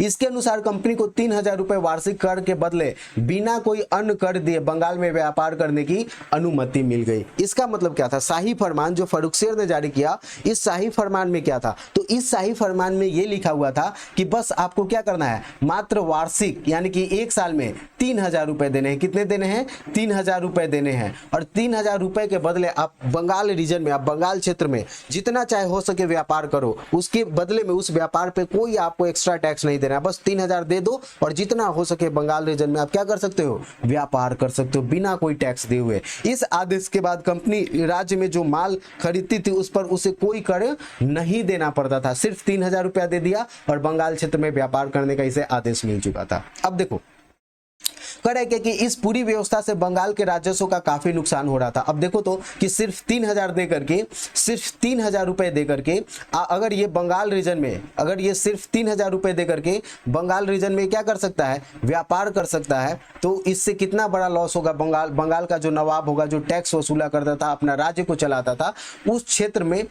A: इसके अनुसार कंपनी को 3,000 रुपए वार्षिक कर के बदले बिना कोई अन्य कर दिए बंगाल में व्यापार करने की अनुमति मिल गई। इसका मतलब क्या था? शाही फरमान जो फर्रुखसियर ने जारी किया, इस शाही फरमान में क्या था? तो इस शाही फरमान में यह लिखा हुआ था कि बस आपको क्या करना है? मात्र वार्षिक यानी कि एक साल में 3,000 रुपए देने हैं। कितने देने हैं? 3,000 रुपए देने हैं। और 3,000 रुपए के बदले आप बंगाल रीजन में, आप बंगाल क्षेत्र में जितना चाहे हो सके व्यापार करो, उसके बदले में उस व्यापार पे कोई आपको एक्स्ट्रा टैक्स नहीं देना। बस 3,000 दे दो और जितना हो सके बंगाल रीजन में आप क्या कर सकते हो? व्यापार कर सकते हो बिना कोई टैक्स दिए हुए। इस आदेश के बाद कंपनी राज्य में जो माल खरीदती थी उस पर उसे कोई कर नहीं देना पड़ता था। सिर्फ 3,000 रुपया दे दिया और बंगाल क्षेत्र में व्यापार करने का इसे आदेश मिल चुका था। अब देखो करे कि इस पूरी व्यवस्था से बंगाल के राजस्व का काफी नुकसान हो रहा था। अब देखो तो कि सिर्फ 3,000 दे करके, सिर्फ 3,000 रुपए दे करके अगर ये बंगाल रीजन में, अगर ये सिर्फ 3,000 रुपए दे करके बंगाल रीजन में क्या कर सकता है? व्यापार कर सकता है। तो इससे कितना बड़ा लॉस होगा? बंगाल का जो नवाब होगा, जो टैक्स वसूला करता था, अपना राज्य को चलाता था, उस क्षेत्र में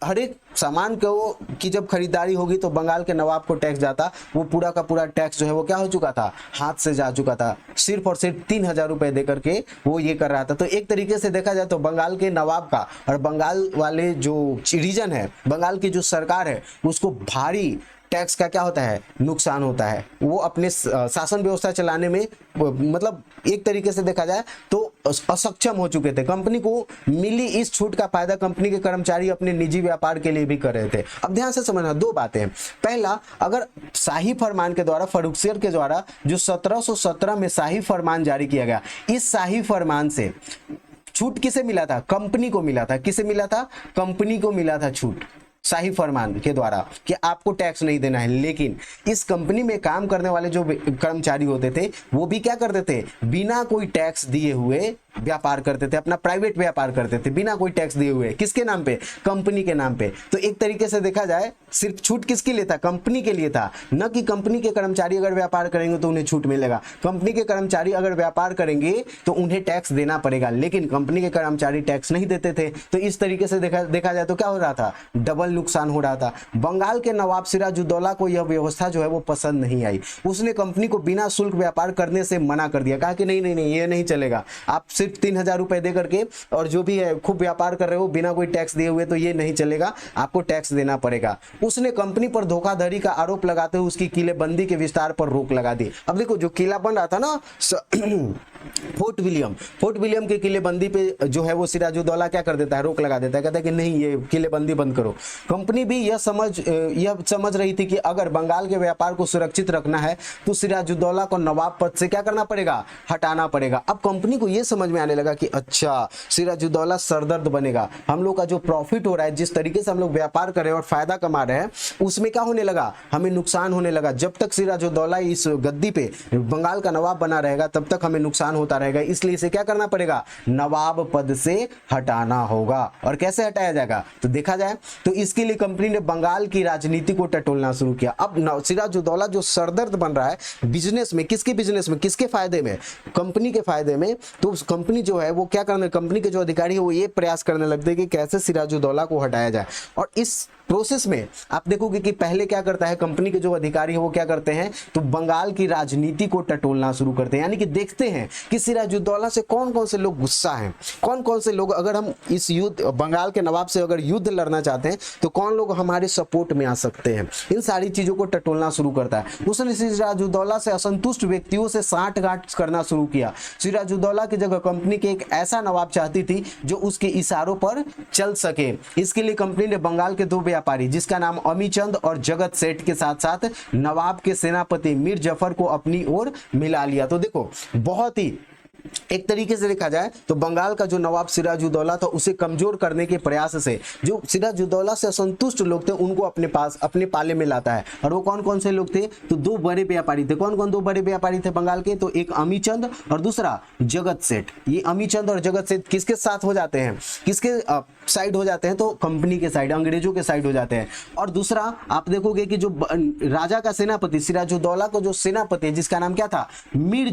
A: हर एक सामान को की जब खरीदारी होगी तो बंगाल के नवाब को टैक्स जाता, वो पूरा का पूरा टैक्स जो है वो क्या हो चुका था? हाथ से जा चुका था। सिर्फ और सिर्फ 3,000 रुपए दे करके वो ये कर रहा था। तो एक तरीके से देखा जाए तो बंगाल के नवाब का और बंगाल वाले जो रीजन है, बंगाल की जो सरकार है, उसको भारी टैक्स का क्या होता है? नुकसान होता है। वो अपने शासन व्यवस्था चलाने में मतलब एक तरीके से देखा जाए तो असक्षम हो चुके थे। कंपनी को मिली इस छूट का फायदा कंपनी के कर्मचारी अपने निजी व्यापार के लिए भी कर रहे थे। अब ध्यान से समझना, दो बातें हैं। पहला, अगर शाही फरमान के द्वारा, फर्रुखसियर के द्वारा जो 1717 में शाही फरमान जारी किया गया, इस शाही फरमान से छूट किसे मिला था? कंपनी को मिला था। किसे मिला था? कंपनी को मिला था छूट शाही फरमान के द्वारा कि आपको टैक्स नहीं देना है। लेकिन इस कंपनी में काम करने वाले जो कर्मचारी होते थे वो भी क्या करते थे? बिना कोई टैक्स दिए हुए व्यापार करते थे, अपना प्राइवेट व्यापार करते थे बिना कोई टैक्स दिए हुए। किसके नाम पे? कंपनी के नाम पे। तो एक तरीके से देखा जाए सिर्फ छूट किसके लिए था? कंपनी के लिए था। न कि कंपनी के कर्मचारी अगर व्यापार करेंगे तो उन्हें छूट मिलेगा। कंपनी के कर्मचारी अगर व्यापार करेंगे तो उन्हें टैक्स देना पड़ेगा, लेकिन कंपनी के कर्मचारी टैक्स नहीं देते थे। तो इस तरीके से देखा जाए तो क्या हो रहा था? डबल नुकसान हो रहा था। बंगाल के नवाब सिराजुद्दौला को यह व्यवस्था जो है वो पसंद नहीं आई। उसने कंपनी को बिना शुल्क व्यापार करने से मना कर दिया। कहा कि नहीं नहीं नहीं, ये नहीं चलेगा। आप सिर्फ 3,000 रुपए दे करके और जो भी है खूब व्यापार कर रहे हो बिना कोई टैक्स दिए हुए, तो ये नहीं चलेगा, आपको टैक्स देना पड़ेगा। उसने कंपनी पर धोखाधड़ी का आरोप लगाते हुए उसकी किलेबंदी के विस्तार पर रोक लगा दी। अब देखो जो किला बन रहा था ना फोर्ट विलियम के किलेबंदी पे जो है वो सिराजुद्दौला क्या कर देता है? रोक लगा देता है। कहता है कि नहीं, ये किलेबंदी बंद करो। कंपनी भी यह समझ रही थी कि अगर बंगाल के व्यापार को सुरक्षित रखना है तो सिराजुद्दौला को नवाब पद से क्या करना पड़ेगा? हटाना पड़ेगा। अब कंपनी को यह समझ में आने लगा कि अच्छा, सिराजुद्दौला सरदर्द बनेगा, हम लोग का जो प्रॉफिट हो रहा है, जिस तरीके से हम लोग व्यापार कर रहे हैं और फायदा कमा रहे हैं, उसमें क्या होने लगा? हमें नुकसान होने लगा। जब तक सिराजुद्दौला इस गद्दी पे बंगाल का नवाब बना रहेगा तब तक हमें नुकसान होता रहेगा। इसलिए इसे क्या करना पड़ेगा? नवाब पद से हटाना होगा। और कैसे हटाया जाएगा? तो देखा जाए तो इसके लिए कंपनी ने बंगाल की राजनीति को टटोलना शुरू किया। अब सिराजुद्दौला जो सरदर्द बन रहा है बिजनेस में, किसके बिजनेस में, किसके फायदे में? कंपनी के फायदे में। तो कंपनी जो है वो क्या करने, कंपनी के जो अधिकारी है वो ये प्रयास करने लगते हैं कि कैसे सिराजुद्दौला को हटाया जाए। और इस प्रोसेस में आप देखोगे कि पहले क्या करता है कंपनी के जो अधिकारी है वो क्या करते हैं? तो बंगाल की राजनीति को टटोलना शुरू करते हैं। यानी कि देखते हैं कि सिराजुद्दौला से कौन कौन से लोग गुस्सा हैं, कौन कौन से लोग, अगर हम इस युद्ध बंगाल के नवाब से अगर युद्ध लड़ना चाहते हैं तो कौन लोग हमारे सपोर्ट में आ सकते हैं। इन सारी चीजों को टटोलना शुरू करता है। उसने सिराजुद्दौला से असंतुष्ट व्यक्तियों से साठगांठ करना शुरू किया। सिराजुद्दौला की जगह कंपनी के एक ऐसा नवाब चाहती थी जो उसके इशारों पर चल सके। इसके लिए कंपनी ने बंगाल के दो व्यापारी, जिसका नाम अमीचंद और जगत सेठ के साथ साथ नवाब के सेनापति मीर जफर को अपनी ओर मिला लिया। तो देखो बहुत ही एक तरीके से देखा जाए तो बंगाल का जो नवाब सिराजुद्दौला था उसे कमजोर करने के प्रयास से जो सिराजुद्दौला से असंतुष्ट लोग थे उनको अपने पास अपने पाले में लाता है। और वो कौन कौन से लोग थे? तो दो बड़े व्यापारी थे। कौन कौन दो बड़े व्यापारी थे बंगाल के? तो एक अमीचंद और दूसरा जगत सेठ। ये अमीचंद और जगत सेठ किसके साथ हो जाते हैं, किसके साइड हो जाते हैं? तो कंपनी के साइड, अंग्रेजों के साइड हो जाते हैं। और दूसरा आप देखोगे कि जो राजा का सेनापति सिराजुद्दौला को जो सेनापति जिसका नाम क्या था? मीर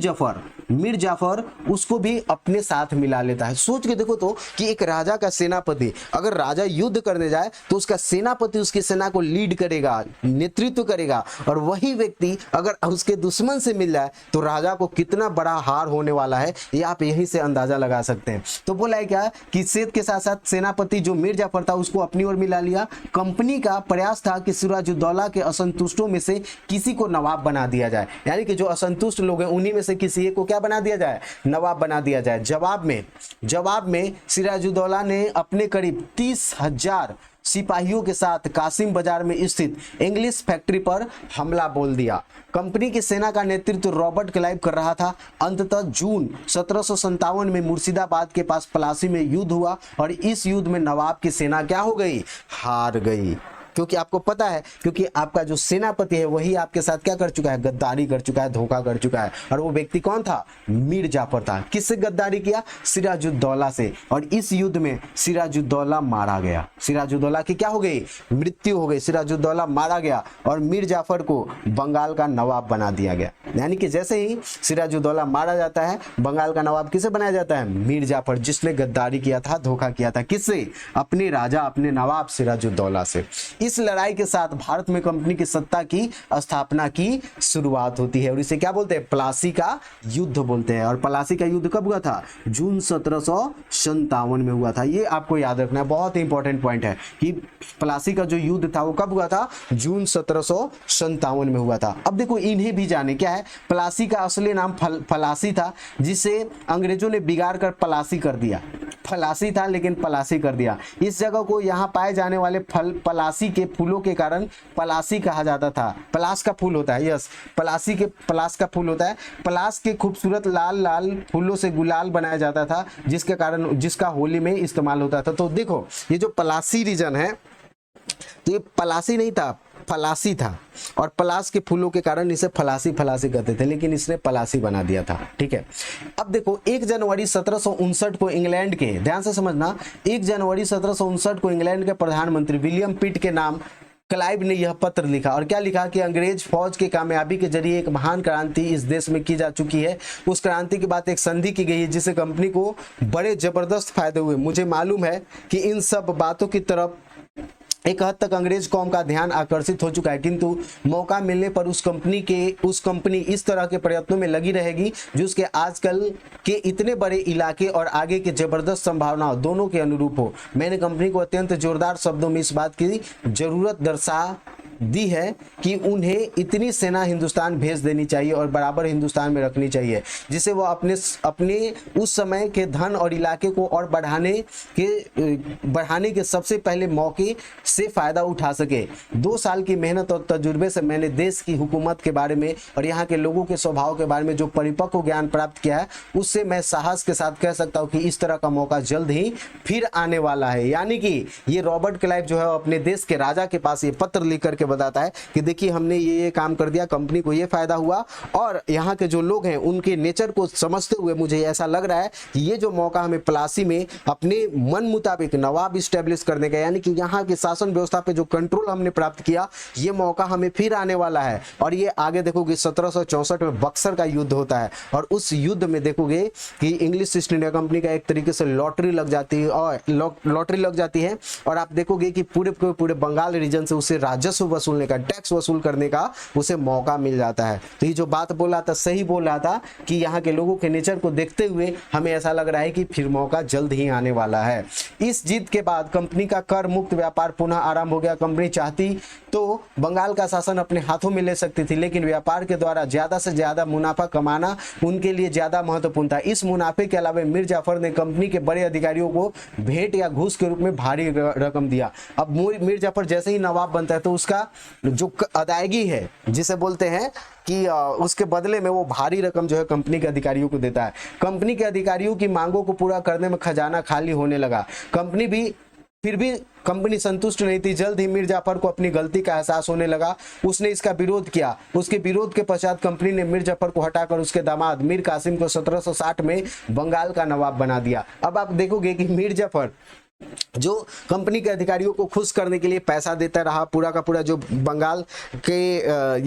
A: जाफर, उसको भी अपने साथ मिला लेता है। सोच के देखो तो कि एक राजा का सेनापति, अगर राजा युद्ध करने जाए तो उसका सेनापति उसकी सेना को लीड करेगा, नेतृत्व करेगा, और वही व्यक्ति अगर उसके दुश्मन से मिल जाए तो राजा को कितना बड़ा हार होने वाला है, ये आप यहीं से अंदाजा लगा सकते हैं। तो बोला है क्या कि सेठ के साथ साथ सेनापति जो मीर जाफर था उसको अपनी ओर मिला लिया। कंपनी का प्रयास था कि सिराजुद्दौला के असंतुष्टों में से किसी को नवाब बना दिया जाए, यानी कि जो असंतुष्ट लोग हैं उन्हीं में से किसी एक को क्या बना दिया जाए? नवाब बना दिया जाए। जवाब में सिराजुद्दौला ने अपने करीब 30,000 सिपाहियों के साथ कासिम बाजार में स्थित इंग्लिश फैक्ट्री पर हमला बोल दिया। कंपनी की सेना का नेतृत्व रॉबर्ट क्लाइव कर रहा था। अंततः जून 1757 में मुर्शिदाबाद के पास पलासी में युद्ध हुआ और इस युद्ध में नवाब की सेना क्या हो गई? हार गई। क्योंकि आपको पता है, क्योंकि आपका जो सेनापति है वही आपके साथ क्या कर चुका है? गद्दारी कर चुका है, धोखा कर चुका है। और वो व्यक्ति कौन था? मीर जाफर था। किससे गद्दारी किया? सिराजुद्दौला से। और इस युद्ध में सिराजुद्दौला मारा गया। सिराजुद्दौला की क्या हो गई? मृत्यु हो गई। सिराजुद्दौला मारा गया और मीर जाफर को बंगाल का नवाब बना दिया गया। यानी कि जैसे ही सिराजुद्दौला मारा जाता है, बंगाल का नवाब किसे बनाया जाता है? मीर जाफर, जिसने गद्दारी किया था, धोखा किया था। किससे? अपने राजा, अपने नवाब सिराजुद्दौला से। इस लड़ाई के साथ भारत में कंपनी की सत्ता की स्थापना की शुरुआत होती है और इसे क्या बोलते हैं? प्लासी का युद्ध बोलते हैं। और प्लासी का युद्ध कब हुआ था? जून 1757 में हुआ था। ये आपको याद रखना है, बहुत ही इंपॉर्टेंट पॉइंट है कि प्लासी का जो युद्ध था वो कब हुआ था? जून 1757 में हुआ था। अब देखो इन्हें भी जाने क्या है, प्लासी का असली नाम फलासी था, जिसे अंग्रेजों ने बिगाड़ कर पलासी कर दिया। फलासी था लेकिन पलासी कर दिया। इस जगह को यहाँ पाए जाने वाले पलासी के फूलों के कारण पलासी कहा जाता था। पलास का फूल होता है, यस, पलास का फूल होता है। पलास के खूबसूरत लाल लाल फूलों से गुलाल बनाया जाता था, जिसके कारण जिसका होली में इस्तेमाल होता था। तो देखो ये जो पलासी रीजन है, तो ये पलासी नहीं था, फलासी था। और पलास के फूलों के कारण इसे फलासी कहते थे, लेकिन इसने पलासी बना दिया था। ठीक है। अब देखो 1 जनवरी 1759 को इंग्लैंड के, ध्यान से समझना, 1 जनवरी 1759 को इंग्लैंड के प्रधानमंत्री विलियम पिट के नाम क्लाइव ने यह पत्र लिखा। और क्या लिखा कि अंग्रेज फौज की कामयाबी के जरिए एक महान क्रांति इस देश में की जा चुकी है। उस क्रांति के बाद एक संधि की गई है जिससे कंपनी को बड़े जबरदस्त फायदे हुए। मुझे मालूम है कि इन सब बातों की तरफ एक हद तक अंग्रेज कौम का ध्यान आकर्षित हो चुका है, किंतु मौका मिलने पर उस कंपनी इस तरह के प्रयत्नों में लगी रहेगी जो उसके आजकल के इतने बड़े इलाके और आगे के जबरदस्त संभावनाओं दोनों के अनुरूप हो। मैंने कंपनी को अत्यंत जोरदार शब्दों में इस बात की जरूरत दर्शा दी है कि उन्हें इतनी सेना हिंदुस्तान भेज देनी चाहिए और बराबर हिंदुस्तान में रखनी चाहिए, जिससे वो अपने उस समय के धन और इलाके को और बढ़ाने के सबसे पहले मौके से फायदा उठा सके। 2 साल की मेहनत और तजुर्बे से मैंने देश की हुकूमत के बारे में और यहाँ के लोगों के स्वभाव के बारे में जो परिपक्व ज्ञान प्राप्त किया है, उससे मैं साहस के साथ कह सकता हूँ कि इस तरह का मौका जल्द ही फिर आने वाला है। यानी कि ये रॉबर्ट क्लाइव जो है अपने देश के राजा के पास ये पत्र लिख करके बताता है कि देखिए हमने ये काम कर दिया, कंपनी को ये फायदा हुआ, और यहाँ के जो लोग हैं उनके नेचर को समझते हुए मुझे ऐसा लग रहा है कि ये जो मौका हमें प्लासी में अपने मन मुताबिक नवाब इस्टेब्लिश करने का, यानी कि यहाँ की शासन व्यवस्था पे जो कंट्रोल हमने प्राप्त किया, ये मौका हमें फिर आने वाला है। और ये आगे देखोगे 1764 में बक्सर का युद्ध होता है और उस युद्ध में देखोगे कि इंग्लिश ईस्ट इंडिया कंपनी का एक तरीके से लॉटरी लग जाती है और आप देखोगे कि पूरे बंगाल रीजन से उसे राजस्व वसूलने का, टैक्स वसूल करने का उसे मौका मिल जाता है। तो ये जो बात बोला था सही बोल रहा था कि यहाँ के लोगों के नेचर को देखते हुए हमें ऐसा लग रहा है कि फिर मौका जल्द ही आने वाला है। इस जीत के बाद कंपनी का कर मुक्त व्यापार पुनः पुनः आरंभ हो गया। कंपनी चाहती तो बंगाल का शासन अपने हाथों में ले सकती थी, लेकिन व्यापार के द्वारा ज़्यादा से ज़्यादा मुनाफा कमाना उनके लिए ज़्यादा महत्वपूर्ण था। इस मुनाफे के अलावा मीर जाफर ने कंपनी के बड़े अधिकारियों को भेंट या घूस के रूप में भारी रकम दिया। अब मीर जाफर जैसे ही नवाब बनता है तो उसका जो अदायगी है, जिसे बोलते हैं कि उसके बदले में वो भारी रकम जो है कंपनी के अधिकारियों को देता है। कंपनी के अधिकारियों की मांगों को पूरा करने में खजाना खाली होने लगा। फिर भी कंपनी संतुष्ट नहीं थी। जल्द ही मीर जाफर को अपनी गलती का एहसास होने लगा। उसने इसका विरोध किया। उसके विरोध के पश्चात कंपनी ने मीर जाफर को हटाकर उसके दामाद मीर कासिम को 1760 में बंगाल का नवाब बना दिया। अब आप देखोगे कि मीर जाफर जो कंपनी के अधिकारियों को खुश करने के लिए पैसा देता रहा, पूरा का पूरा जो बंगाल के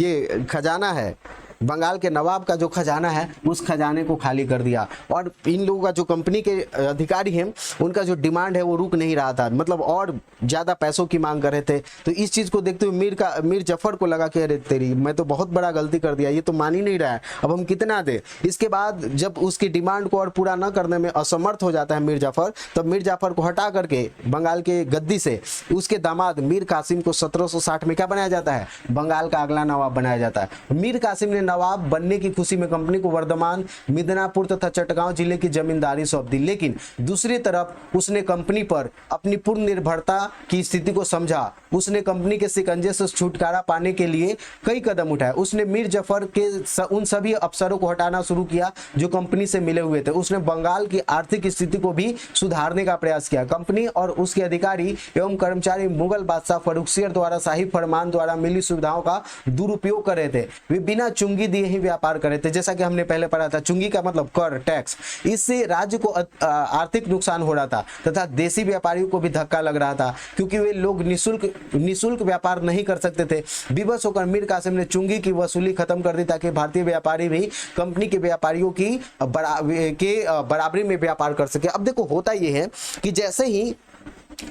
A: ये खजाना है, बंगाल के नवाब का जो खजाना है, उस खजाने को खाली कर दिया। और इन लोगों का जो कंपनी के अधिकारी हैं, उनका जो डिमांड है वो रुक नहीं रहा था, मतलब और ज़्यादा पैसों की मांग कर रहे थे। तो इस चीज़ को देखते हुए मीर जाफर को लगा कि अरे तेरी, मैं तो बहुत बड़ा गलती कर दिया, ये तो मान ही नहीं रहा है, अब हम कितना दें। इसके बाद जब उसकी डिमांड को और पूरा न करने में असमर्थ हो जाता है मीर जाफर, तब मीर जाफर को हटा करके बंगाल के गद्दी से उसके दामाद मीर कासिम को 1760 में क्या बनाया जाता है, बंगाल का अगला नवाब बनाया जाता है। मीर कासिम ने नवाब बनने की खुशी में कंपनी को वर्धमान, मिदनापुर तथा चटगांव जिले की जमींदारी सौंप दी, लेकिन दूसरी तरफ उसने कंपनी पर अपनी पूर्ण निर्भरता की स्थिति को समझा। उसने कंपनी के शिकंजे से छुटकारा पाने के लिए कई कदम उठाए। उसने मीर जाफर के उन सभी अफसरों को हटाना शुरू किया जो कंपनी से मिले हुए थे। उसने बंगाल की आर्थिक स्थिति को भी सुधारने का प्रयास किया। कंपनी और उसके अधिकारी एवं कर्मचारी मुगल बादशाह फर्रुखसियर द्वारा शाही फरमान द्वारा मिली सुविधाओं का दुरुपयोग कर रहे थे। वे बिना चुंगी दिए ही व्यापार कर रहे थे। जैसा कि हमने पहले पढ़ा था, चुंगी का मतलब कर, टैक्स। इससे राज्य को आर्थिक नुकसान हो रहा था तथा देसी व्यापारियों को भी धक्का लग रहा था, क्योंकि वे लोग निःशुल्क व्यापार नहीं कर सकते थे। विवश होकर मीर कासिम ने चुंगी की वसूली खत्म कर दी ताकि भारतीय व्यापारी भी कंपनी के व्यापारियों की बराबरी में व्यापार कर सके। अब देखो, होता यह है कि जैसे ही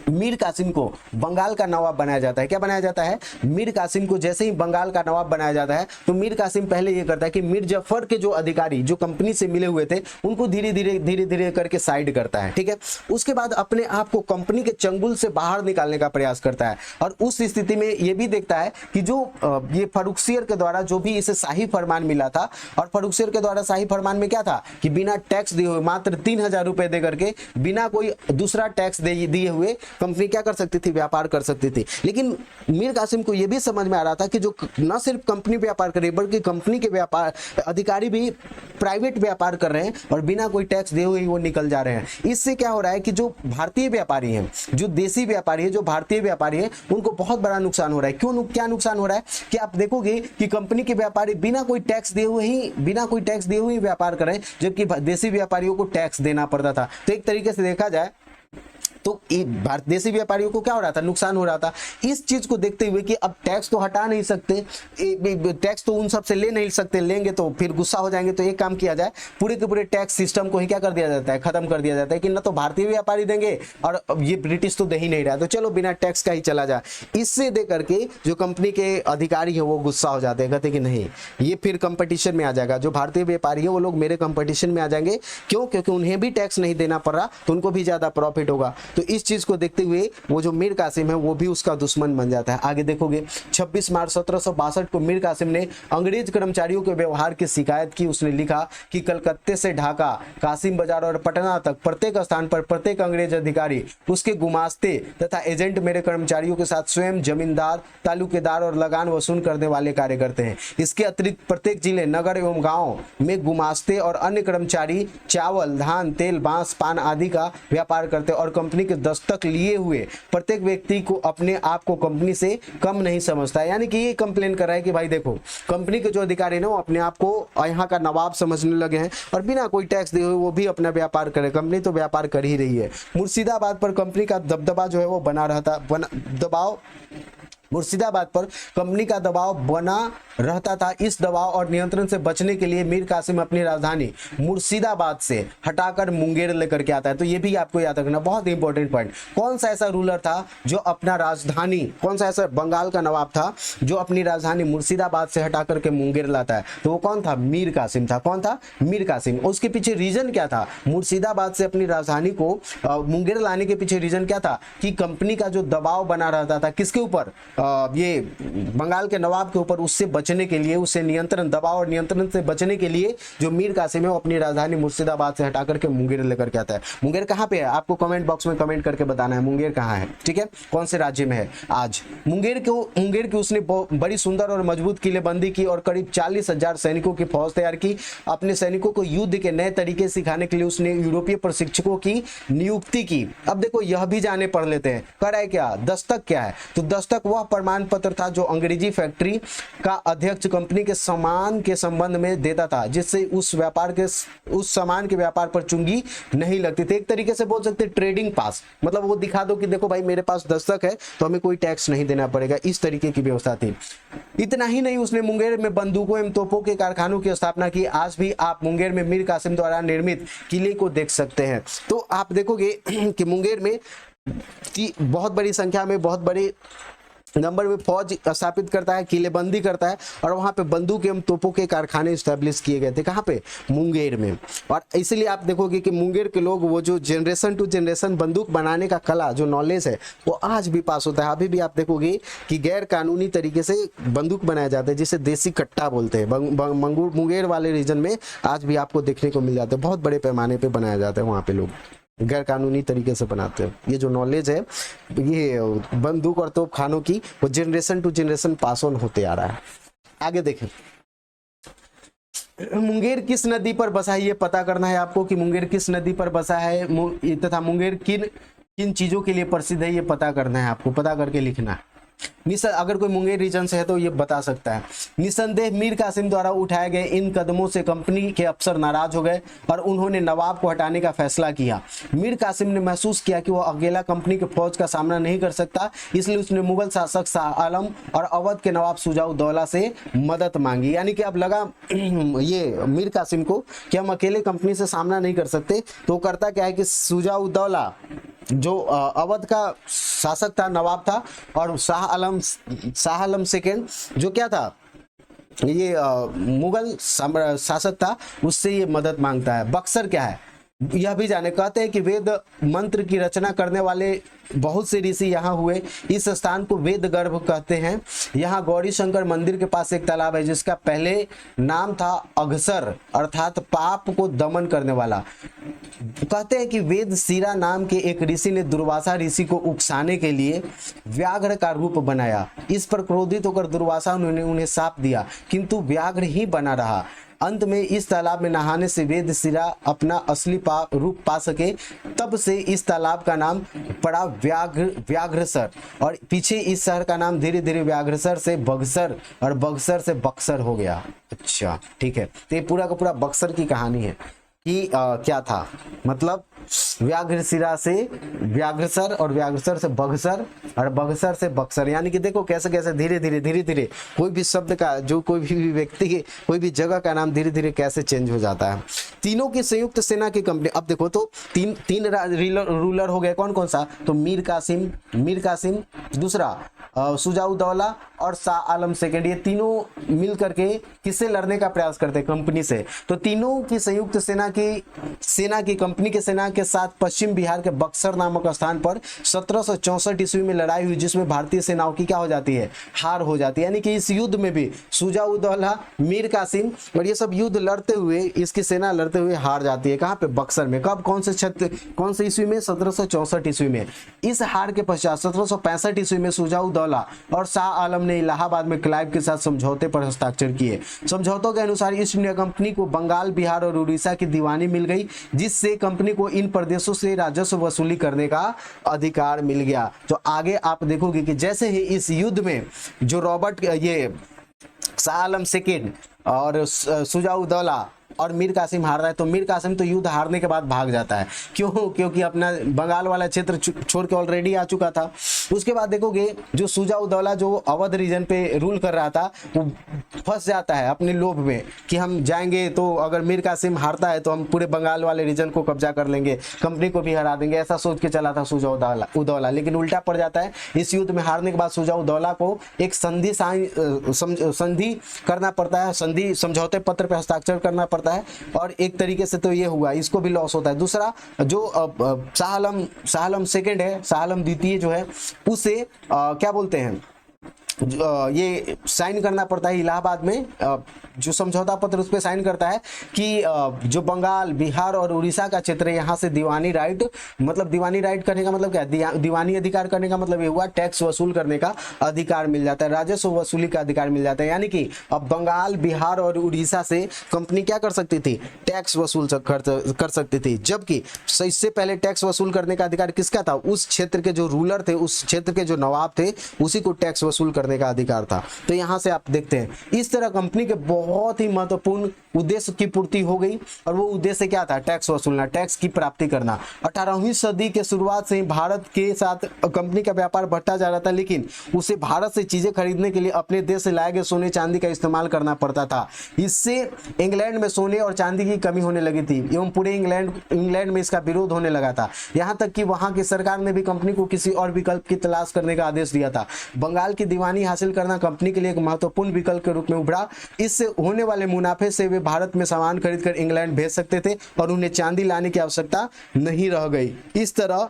A: मीर कासिम को बंगाल का नवाब बनाया जाता है, क्या बनाया जाता है, मीर कासिम को जैसे ही बंगाल का नवाब बनाया जाता है, तो मीर कासिम पहले ये करता है कि मीर जाफर के जो अधिकारी जो कंपनी से मिले हुए थे, उनको धीरे धीरे करके साइड करता है। ठीक है, उसके बाद अपने आप को कंपनी के चंगुल से बाहर निकालने का प्रयास करता है। और उस स्थिति में ये भी देखता है कि जो ये फर्रुखसियर के द्वारा जो भी इसे शाही फरमान मिला था, और फर्रुखसियर के द्वारा शाही फरमान में क्या था कि बिना टैक्स दिए हुए, मात्र 3000 रुपए दे करके, बिना कोई दूसरा टैक्स दिए हुए कंपनी क्या कर सकती थी, व्यापार कर सकती थी। लेकिन मीर कासिम को यह भी समझ में आ रहा था कि जो न सिर्फ कंपनी व्यापार कर रही है, बल्कि कंपनी के व्यापार अधिकारी भी प्राइवेट व्यापार कर रहे हैं और बिना कोई टैक्स दिए हुए वो निकल जा रहे हैं। इससे क्या हो रहा है कि जो भारतीय व्यापारी हैं, जो देसी व्यापारी है, जो भारतीय व्यापारी है, उनको बहुत बड़ा नुकसान हो रहा है। क्या नुकसान हो रहा है कि आप देखोगे कि कंपनी के व्यापारी बिना कोई टैक्स दिए हुए ही व्यापार कर रहे हैं, जबकि देसी व्यापारियों को टैक्स देना पड़ता था। तो एक तरीके से देखा जाए तो देसी व्यापारियों को क्या हो रहा था, नुकसान हो रहा था। इस चीज को देखते हुए कि अब टैक्स तो हटा नहीं सकते, टैक्स तो उन सब से ले नहीं सकते, लेंगे तो फिर गुस्सा हो जाएंगे, तो एक काम किया जाए, पूरे के पूरे टैक्स सिस्टम को ही क्या कर दिया जाता है, खत्म कर दिया जाता है कि ना तो भारतीय व्यापारी देंगे और ये ब्रिटिश तो दे ही नहीं रहा, तो चलो बिना टैक्स का ही चला जाए। इससे दे करके जो कंपनी के अधिकारी है वो गुस्सा हो जाते हैं, कहते कि नहीं, ये फिर कंपटीशन में आ जाएगा, जो भारतीय व्यापारी है वो लोग मेरे कंपटीशन में आ जाएंगे। क्यों? क्योंकि उन्हें भी टैक्स नहीं देना पड़ रहा, तो उनको भी ज्यादा प्रॉफिट होगा। तो इस चीज को देखते हुए वो जो मीर कासिम है वो भी उसका दुश्मन बन जाता है। आगे देखोगे, 26 मार्च 1762 को मीर कासिम ने अंग्रेज कर्मचारियों के व्यवहार की शिकायत की। उसने लिखा कि कलकत्ते से ढाका, कासिम बाजार और पटना तक प्रत्येक स्थान पर प्रत्येक अंग्रेज अधिकारी, उसके गुमास्ते तथा एजेंट मेरे कर्मचारियों के साथ स्वयं जमींदार, तालुकेदार और लगान वसूल करने वाले कार्य करते हैं। इसके अतिरिक्त प्रत्येक जिले, नगर एवं गाँव में गुमास्ते और अन्य कर्मचारी चावल, धान, तेल, बांस, पान आदि का व्यापार करते और कंपनी के दस्तक लिए हुए प्रत्येक व्यक्ति को अपने आप को कंपनी से कम नहीं समझता है। यानी कि ये कंप्लेन कर रहा है कि भाई देखो, कंपनी के जो अधिकारी ना वो अपने आप को यहाँ का नवाब समझने लगे हैं और बिना कोई टैक्स दिए हुए वो भी अपना व्यापार करे। कंपनी तो व्यापार कर ही रही है। मुर्शिदाबाद पर कंपनी का दबदबा जो है वो बना रहता, दबाव मुर्शिदाबाद पर कंपनी का दबाव बना रहता था। इस दबाव और नियंत्रण से बचने के लिए मीर कासिम अपनी राजधानी मुर्शिदाबाद से हटाकर मुंगेर लेकर के आता है। तो ये भी आपको याद रखना, बहुत इंपॉर्टेंट पॉइंट। कौन सा ऐसा रूलर था जो अपना राजधानी, कौन सा ऐसा बंगाल का नवाब था जो अपनी राजधानी मुर्शिदाबाद से हटा करके मुंगेर लाता है? तो वो कौन था? मीर कासिम था। कौन था? मीर कासिम। उसके पीछे रीजन क्या था? मुर्शिदाबाद से अपनी राजधानी को मुंगेर लाने के पीछे रीजन क्या था कि कंपनी का जो दबाव बना रहता था किसके ऊपर, ये बंगाल के नवाब के ऊपर, उससे बचने के लिए, उससे नियंत्रण, दबाव और नियंत्रण से बचने के लिए जो मीर कासिम है वो अपनी राजधानी मुर्शिदाबाद से हटा करके मुंगेर लेकर के आता है। मुंगेर कहाँ पे है? आपको कमेंट बॉक्स में कमेंट करके बताना है मुंगेर कहाँ है, ठीक है, कौन से राज्य में है आज। मुंगेर की उसने बड़ी सुंदर और मजबूत किलेबंदी की और करीब 40,000 सैनिकों की फौज तैयार की। अपने सैनिकों को युद्ध के नए तरीके सिखाने के लिए उसने यूरोपीय प्रशिक्षकों की नियुक्ति की। अब देखो यह भी जाने पढ़ लेते हैं, कर है क्या, दस्तक क्या है? तो दस्तक वह प्रमाण पत्र था जो अंग्रेजी फैक्ट्री का अध्यक्ष कंपनी के सामान के संबंध में देता था, जिससे उस सामान के व्यापार पर चुंगी नहीं लगती थी। एक तरीके से बोल सकते ट्रेडिंग पास, मतलब वो दिखा दो कि देखो भाई मेरे पास दस्तक है तो हमें कोई टैक्स नहीं देना पड़ेगा, इस तरीके की व्यवस्था थी। इतना ही नहीं, उसने मुंगेर में बंदूकों एवं तोपों के कारखानों की स्थापना की। आज भी आप मुंगेर में मीर कासिम द्वारा निर्मित किले को देख सकते हैं। तो आप देखोगे कि मुंगेर में बहुत बड़ी संख्या में, बहुत बड़े नंबर में फौज स्थापित करता है, किलेबंदी करता है और वहां पे बंदूक एवं तोपों के कारखाने स्टैब्लिश किए गए थे। कहां पे? मुंगेर में। और इसलिए आप देखोगे कि मुंगेर के लोग वो जो जनरेशन टू जनरेशन बंदूक बनाने का कला, जो नॉलेज है, वो आज भी पास होता है। अभी भी आप देखोगे कि गैर कानूनी तरीके से बंदूक बनाए जाते हैं, जिसे देसी कट्टा बोलते हैं। मुंगेर वाले रीजन में आज भी आपको देखने को मिल जाते हैं, बहुत बड़े पैमाने पर बनाया जाता है, वहाँ पे लोग गैर कानूनी तरीके से बनाते हैं। ये जो नॉलेज है, ये बंदूक और तोप खानों की, वो generation to generation pass on होते आ रहा है। आगे देखें, मुंगेर किस नदी पर बसा है, ये पता करना है आपको कि मुंगेर किस नदी पर बसा है तथा मुंगेर किन किन चीजों के लिए प्रसिद्ध है, ये पता करना है आपको, पता करके लिखना है। अगर कोई मुंगेर रीजन से है तो ये बता सकता है। निसंदेह मीर कासिम द्वारा उठाए गए इन कदमों से कंपनी के अफसर नाराज हो गए और उन्होंने नवाब को हटाने का फैसला किया। मीर कासिम ने महसूस किया कि वह अकेला कंपनी के फौज का सामना नहीं कर सकता, इसलिए उसने मुगल शासक शाह आलम और अवध के नवाब शुजा-उद-दौला से मदद मांगी। यानी कि अब लगा ये मीर कासिम को कि हम अकेले कंपनी से सामना नहीं कर सकते, तो करता क्या है कि शुजा-उद-दौला जो अवध का शासक था, नवाब था, और शाह आलम सेकेंड जो क्या था, ये मुगल शासक था, उससे ये मदद मांगता है। बक्सर क्या है यह भी जाने। कहते हैं कि वेद मंत्र की रचना करने वाले बहुत से ऋषि यहाँ हुए। इस स्थान को वेद गर्भ कहते हैं। यहाँ गौरी शंकर मंदिर के पास एक तालाब है जिसका पहले नाम था अघसर, अर्थात पाप को दमन करने वाला। कहते हैं कि वेद शिरा नाम के एक ऋषि ने दुर्वासा ऋषि को उकसाने के लिए व्याघ्र का रूप बनाया। इस पर क्रोधित होकर दुर्वासा ने उन्हें शाप दिया, किंतु व्याघ्र ही बना रहा। अंत में इस तालाब में नहाने से वेद शिरा अपना असली रूप पा सके। तब से इस तालाब का नाम पड़ा व्याघ्रसर, और पीछे इस शहर का नाम धीरे धीरे व्याघ्रसर से बक्सर और बक्सर से बक्सर हो गया। अच्छा ठीक है, तो ये पूरा का पूरा बक्सर की कहानी है कि क्या था, मतलब व्याघ्रशिरा से व्याघ्रसर और व्याघ्रसर से बक्सर और बक्सर से बक्सर। यानी कि देखो कैसे कैसे धीरे धीरे कोई भी शब्द का, जो कोई भी व्यक्ति के, कोई भी जगह का नाम धीरे धीरे कैसे चेंज हो जाता है। तीनों की संयुक्त सेना की कंपनी। अब देखो तो तीन रूलर हो गए, कौन कौन सा? तो मीर कासिम, दूसरा शुजा-उद-दौला और शाह आलम सेकेंड। ये तीनों मिल करके किससे लड़ने का प्रयास करते हैं? कंपनी से। तो तीनों की संयुक्त सेना की कंपनी के सेना के साथ पश्चिम बिहार के बक्सर नामक स्थान पर 1764 ईस्वी में लड़ाई हुई, जिसमें भारतीय सेनाओं की क्या हो जाती है? हार हो जाती है। यानी कि इस युद्ध में भी शुजा-उद-दौला, मीर कासिम और ये सब युद्ध लड़ते हुए, इसकी सेना लड़ते हुए हार जाती है। कहाँ पे? बक्सर में। कब? कौन से ईस्वी में? 1764 ईस्वी में। इस हार के पश्चात 1765 ईस्वी में शुजा-उद-दौला और शाह आलम ने इलाहाबाद में क्लाइव के साथ समझौते पर हस्ताक्षर किए। समझौतों के अनुसार ईस्ट इंडिया कंपनी को बंगाल, बिहार और उड़ीसा की दीवानी मिल गई, जिससे कंपनी को इन प्रदेशों से राजस्व वसूली करने का अधिकार मिल गया। तो आगे आप देखोगे कि जैसे ही इस युद्ध में जो रॉबर्ट, ये शाह आलम सेकेंड और शुजा-उद-दौला और मीर कासिम हार रहा है, तो मीर कासिम तो युद्ध हारने के बाद भाग जाता है। क्यों? क्योंकि अपना बंगाल वाला क्षेत्र छोड़ के ऑलरेडी आ चुका था। उसके बाद देखोगे जो शुजा-उद-दौला जो अवध रीजन पे रूल कर रहा था वो फंस जाता है अपने लोभ में कि हम जाएंगे तो अगर मीर कासिम हारता है तो हम पूरे बंगाल वाले रीजन को कब्जा कर लेंगे, कंपनी को भी हरा देंगे, ऐसा सोच के चला था शुजा-उद-दौला। लेकिन उल्टा पड़ जाता है। इस युद्ध में हारने के बाद शुजा-उद-दौला को एक संधि करना पड़ता है, संधि समझौते पत्र पे हस्ताक्षर करना पड़ता है, और एक तरीके से तो ये हुआ, इसको भी लॉस होता है। दूसरा जो शाह आलम सेकंड है, शाह आलम द्वितीय जो है उसे क्या बोलते हैं, ये साइन करना पड़ता है इलाहाबाद में, जो समझौता पत्र उस पर साइन करता है कि जो बंगाल, बिहार और उड़ीसा का क्षेत्र है यहाँ से दीवानी राइट, मतलब दीवानी राइट करने का मतलब क्या है, दीवानी अधिकार करने का मतलब ये हुआ टैक्स वसूल करने का अधिकार मिल जाता है, राजस्व वसूली का अधिकार मिल जाता है। यानी कि अब बंगाल, बिहार और उड़ीसा से कंपनी क्या कर सकती थी, टैक्स वसूल कर सकती थी। जबकि इससे पहले टैक्स वसूल करने का अधिकार किसका था, उस क्षेत्र के जो रूलर थे, उस क्षेत्र के जो नवाब थे, उसी को टैक्स वसूल करने का अधिकार था। तो यहाँ से आप देखते हैं इस तरह कंपनी के बहुत ही महत्वपूर्ण उद्देश्य की पूर्ति हो गई। और वो उद्देश्य क्या था, टैक्स वसूलना, टैक्स की प्राप्ति करना। 18वीं सदी के शुरुआत से ही भारत के साथ कंपनी का व्यापार बढ़ता जा रहा था, लेकिन उसे भारत से चीजें खरीदने के लिए अपने देश से लाए गए सोने चांदी का इस्तेमाल करना पड़ता था। इससे इंग्लैंड में सोने और चांदी की कमी होने लगी थी एवं पूरे इंग्लैंड में इसका विरोध होने लगा था। यहाँ तक कि वहां की सरकार ने भी कंपनी को किसी और विकल्प की तलाश करने का आदेश दिया था। बंगाल की दीवानी हासिल करना कंपनी के लिए एक महत्वपूर्ण विकल्प के रूप में उभरा। इससे होने वाले मुनाफे से वे भारत में सामान खरीदकर इंग्लैंड भेज सकते थे और उन्हें चांदी लाने की आवश्यकता नहीं रह गई। इस तरह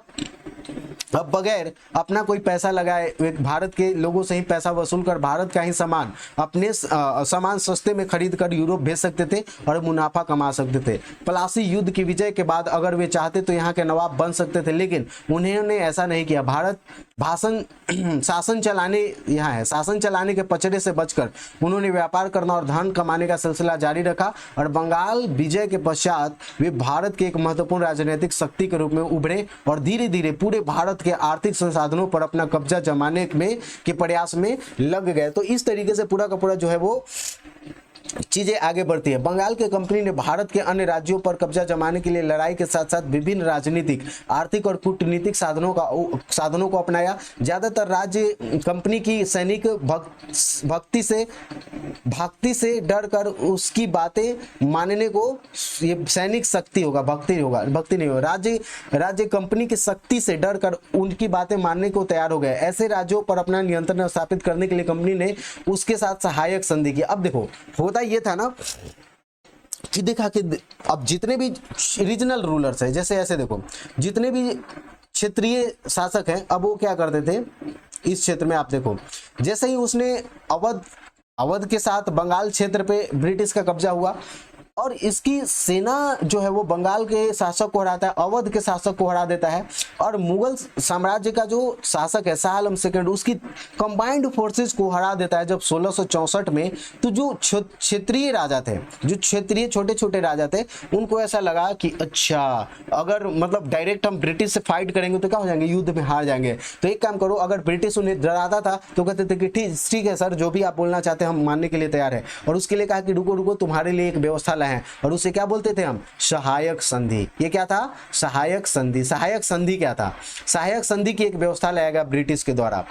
A: अब बगैर अपना कोई पैसा लगाए भारत के लोगों से ही पैसा वसूल कर भारत का ही सामान, अपने सामान सस्ते में खरीद कर यूरोप भेज सकते थे और मुनाफा कमा सकते थे। प्लासी युद्ध की विजय के बाद अगर वे चाहते तो यहाँ के नवाब बन सकते थे, लेकिन उन्होंने ऐसा नहीं किया। भारत शासन चलाने के पचड़े से बचकर उन्होंने व्यापार करना और धन कमाने का सिलसिला जारी रखा, और बंगाल विजय के पश्चात वे भारत के एक महत्वपूर्ण राजनीतिक शक्ति के रूप में उभरे और धीरे धीरे पूरे भारत के आर्थिक संसाधनों पर अपना कब्जा जमाने में के प्रयास में लग गए। तो इस तरीके से पूरा का पूरा जो है वो चीजें आगे बढ़ती है। बंगाल के कंपनी ने भारत के अन्य राज्यों पर कब्जा जमाने के लिए लड़ाई के साथ साथ विभिन्न राजनीतिक, आर्थिक और कूटनीतिक साधनों को अपनाया। ज्यादातर राज्य कंपनी की सैनिक भक्ति से डर कर उसकी बातें मानने को, ये सैनिक शक्ति होगा, भक्ति नहीं होगा, राज्य कंपनी की शक्ति से डर कर उनकी बातें मानने को तैयार हो गए। ऐसे राज्यों पर अपना नियंत्रण स्थापित करने के लिए कंपनी ने उसके साथ सहायक संधि की। अब देखो होता ये था ना कि देखा कि अब जितने भी रीजनल रूलर्स हैं, जैसे ऐसे देखो जितने भी क्षेत्रीय शासक हैं, अब वो क्या करते थे इस क्षेत्र में, आप देखो जैसे ही उसने अवध के साथ बंगाल क्षेत्र पे ब्रिटिश का कब्जा हुआ और इसकी सेना जो है वो बंगाल के शासक को हराता है, अवध के शासक को हरा देता है, और मुगल साम्राज्य का जो शासक है शाह आलम सेकंड, उसकी कंबाइंड फोर्सेस को हरा देता है जब 1664 में। तो जो क्षेत्रीय राजा थे, जो क्षेत्रीय छोटे छोटे राजा थे, उनको ऐसा लगा कि अच्छा अगर मतलब डायरेक्ट हम ब्रिटिश से फाइट करेंगे तो क्या हो जाएंगे, युद्ध में हार जाएंगे। तो एक काम करो, अगर ब्रिटिश उन्हें डराता था तो कहते थे कि ठीक है सर, जो भी आप बोलना चाहते हैं हम मानने के लिए तैयार है। और उसके लिए कहा कि रुको तुम्हारे लिए एक व्यवस्था है, और उसे क्या बोलते थे हम, सहायक संधि। ये क्या था, सहायक संधि। सहायक संधि क्या था, सहायक संधि की एक व्यवस्था लाया गया ब्रिटिश के द्वारा।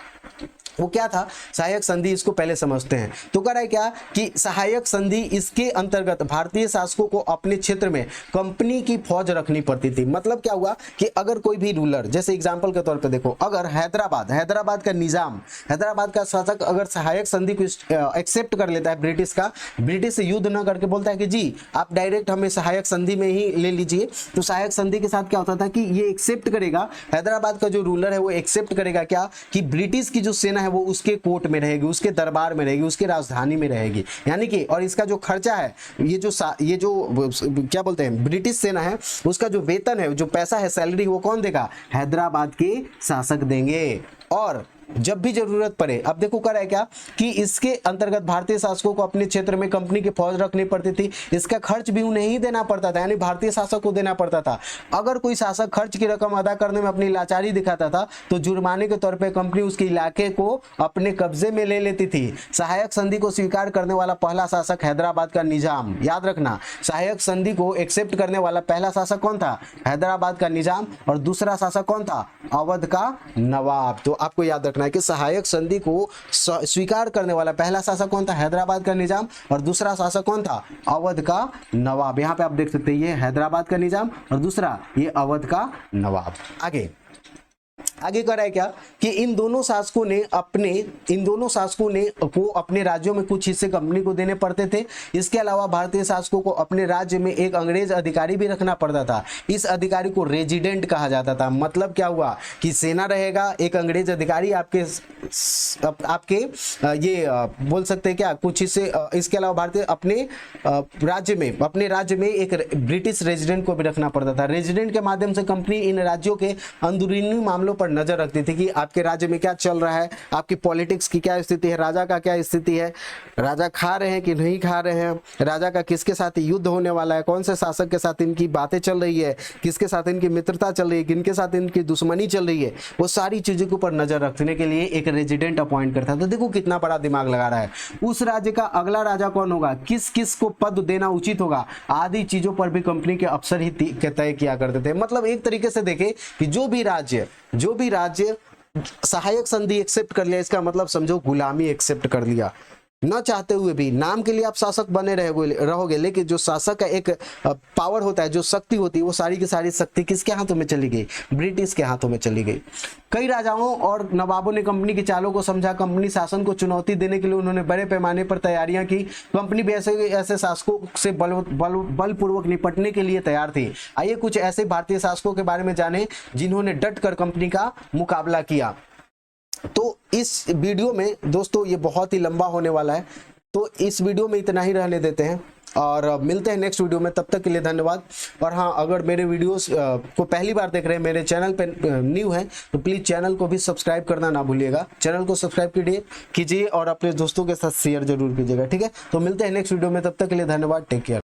A: वो क्या था सहायक संधि, इसको पहले समझते हैं। तो कह रहा है क्या कि सहायक संधि, इसके अंतर्गत भारतीय शासकों को अपने क्षेत्र में कंपनी की फौज रखनी पड़ती थी। मतलब क्या हुआ कि अगर कोई भी रूलर, जैसे एग्जांपल के तौर पे देखो, अगर हैदराबाद का निजाम, हैदराबाद का शासक अगर सहायक संधि को एक्सेप्ट कर लेता है ब्रिटिश से युद्ध न करके बोलता है कि जी आप डायरेक्ट हमें सहायक संधि में ही ले लीजिए, तो सहायक संधि के साथ क्या होता था कि ये एक्सेप्ट करेगा, हैदराबाद का जो रूलर है वो एक्सेप्ट करेगा क्या कि ब्रिटिश की जो सेना है वो उसके कोर्ट में रहेगी, उसके दरबार में रहेगी, उसके राजधानी में रहेगी। यानी कि और इसका जो खर्चा है, ये जो क्या बोलते हैं ब्रिटिश सेना है, उसका जो वेतन है, जो पैसा है, सैलरी, वो कौन देगा, हैदराबाद के शासक देंगे। और जब भी जरूरत पड़े। अब देखो कर है क्या कि इसके अंतर्गत भारतीय शासकों को अपने क्षेत्र में कंपनी की फौज रखनी पड़ती थी, इसका खर्च भी उन्हें ही देना पड़ता था, यानी भारतीय शासक को देना पड़ता था। अगर कोई शासक खर्च की रकम अदा करने में अपनी लाचारी दिखाता था तो जुर्माने के तौर पर कंपनी उसके इलाके को अपने कब्जे में ले लेती थी। सहायक संधि को स्वीकार करने वाला पहला शासक हैदराबाद का निजाम, याद रखना, सहायक संधि को एक्सेप्ट करने वाला पहला शासक कौन था? हैदराबाद का निजाम। और दूसरा शासक कौन था? अवध का नवाब। तो आपको याद रखना है कि सहायक संधि को स्वीकार करने वाला पहला शासक कौन था? हैदराबाद का निजाम। और दूसरा शासक कौन था? अवध का नवाब। यहां पे आप देख सकते हैं ये हैदराबाद का निजाम और दूसरा ये अवध का नवाब। आगे कर रहा है क्या कि इन दोनों शासकों ने को अपने राज्यों में कुछ हिस्से कंपनी को देने पड़ते थे। इसके अलावा भारतीय शासकों को अपने राज्य में एक अंग्रेज अधिकारी भी रखना पड़ता था। इस अधिकारी को रेजिडेंट कहा जाता था। मतलब क्या हुआ कि सेना रहेगा, एक अंग्रेज अधिकारी आपके ये बोल सकते हैं क्या कुछ हिस्से। इसके अलावा भारतीय अपने राज्य में एक ब्रिटिश रेजिडेंट को भी रखना पड़ता था। रेजिडेंट के माध्यम से कंपनी इन राज्यों के अंदरूनी मामलों पर नजर रखती थी कि आपके राज्य में क्या चल रहा है, आपकी पॉलिटिक्स की क्या स्थिति है, राजा का क्या स्थिति है, राजा खा रहे हैं कि नहीं खा रहे हैं, राजा का किसके साथ युद्ध होने वाला है, कौन से शासक के साथ इनकी बातें चल रही है, किसके साथ इनकी मित्रता चल रही है, किनके साथ इनकी दुश्मनी चल रही है, वो सारी चीजों के ऊपर नजर रखने के लिए एक रेजिडेंट अपॉइंट करता था। देखो कितना बड़ा दिमाग लगा रहा है। उस राज्य का अगला राजा कौन होगा, किस किस को पद देना उचित होगा, आदि चीजों पर भी कंपनी के अफसर ही तय किया करते थे। मतलब एक तरीके से देखें कि जो भी राज्य सहायक संधि एक्सेप्ट कर लिया, इसका मतलब समझो गुलामी एक्सेप्ट कर लिया, न चाहते हुए भी। नाम के लिए आप शासक बने रहोगे, लेकिन जो शासक का एक पावर होता है, जो शक्ति होती है, वो सारी की सारी शक्ति किसके हाथों में चली गई? ब्रिटिश के हाथों में चली गई। कई राजाओं और नवाबों ने कंपनी की चालों को समझा। कंपनी शासन को चुनौती देने के लिए उन्होंने बड़े पैमाने पर तैयारियां की। कंपनी भी ऐसे शासकों से बलपूर्वक निपटने के लिए तैयार थी। आइए कुछ ऐसे भारतीय शासकों के बारे में जाने जिन्होंने डट कर कंपनी का मुकाबला किया। तो इस वीडियो में दोस्तों ये बहुत ही लंबा होने वाला है, तो इस वीडियो में इतना ही रहने देते हैं और मिलते हैं नेक्स्ट वीडियो में। तब तक के लिए धन्यवाद। और हाँ, अगर मेरे वीडियोस को पहली बार देख रहे हैं, मेरे चैनल पे न्यू हैं, तो प्लीज़ चैनल को भी सब्सक्राइब करना ना भूलिएगा। चैनल को सब्सक्राइब कीजिए और अपने दोस्तों के साथ शेयर जरूर कीजिएगा, ठीक है। तो मिलते हैं नेक्स्ट वीडियो में, तब तक के लिए धन्यवाद। Take care.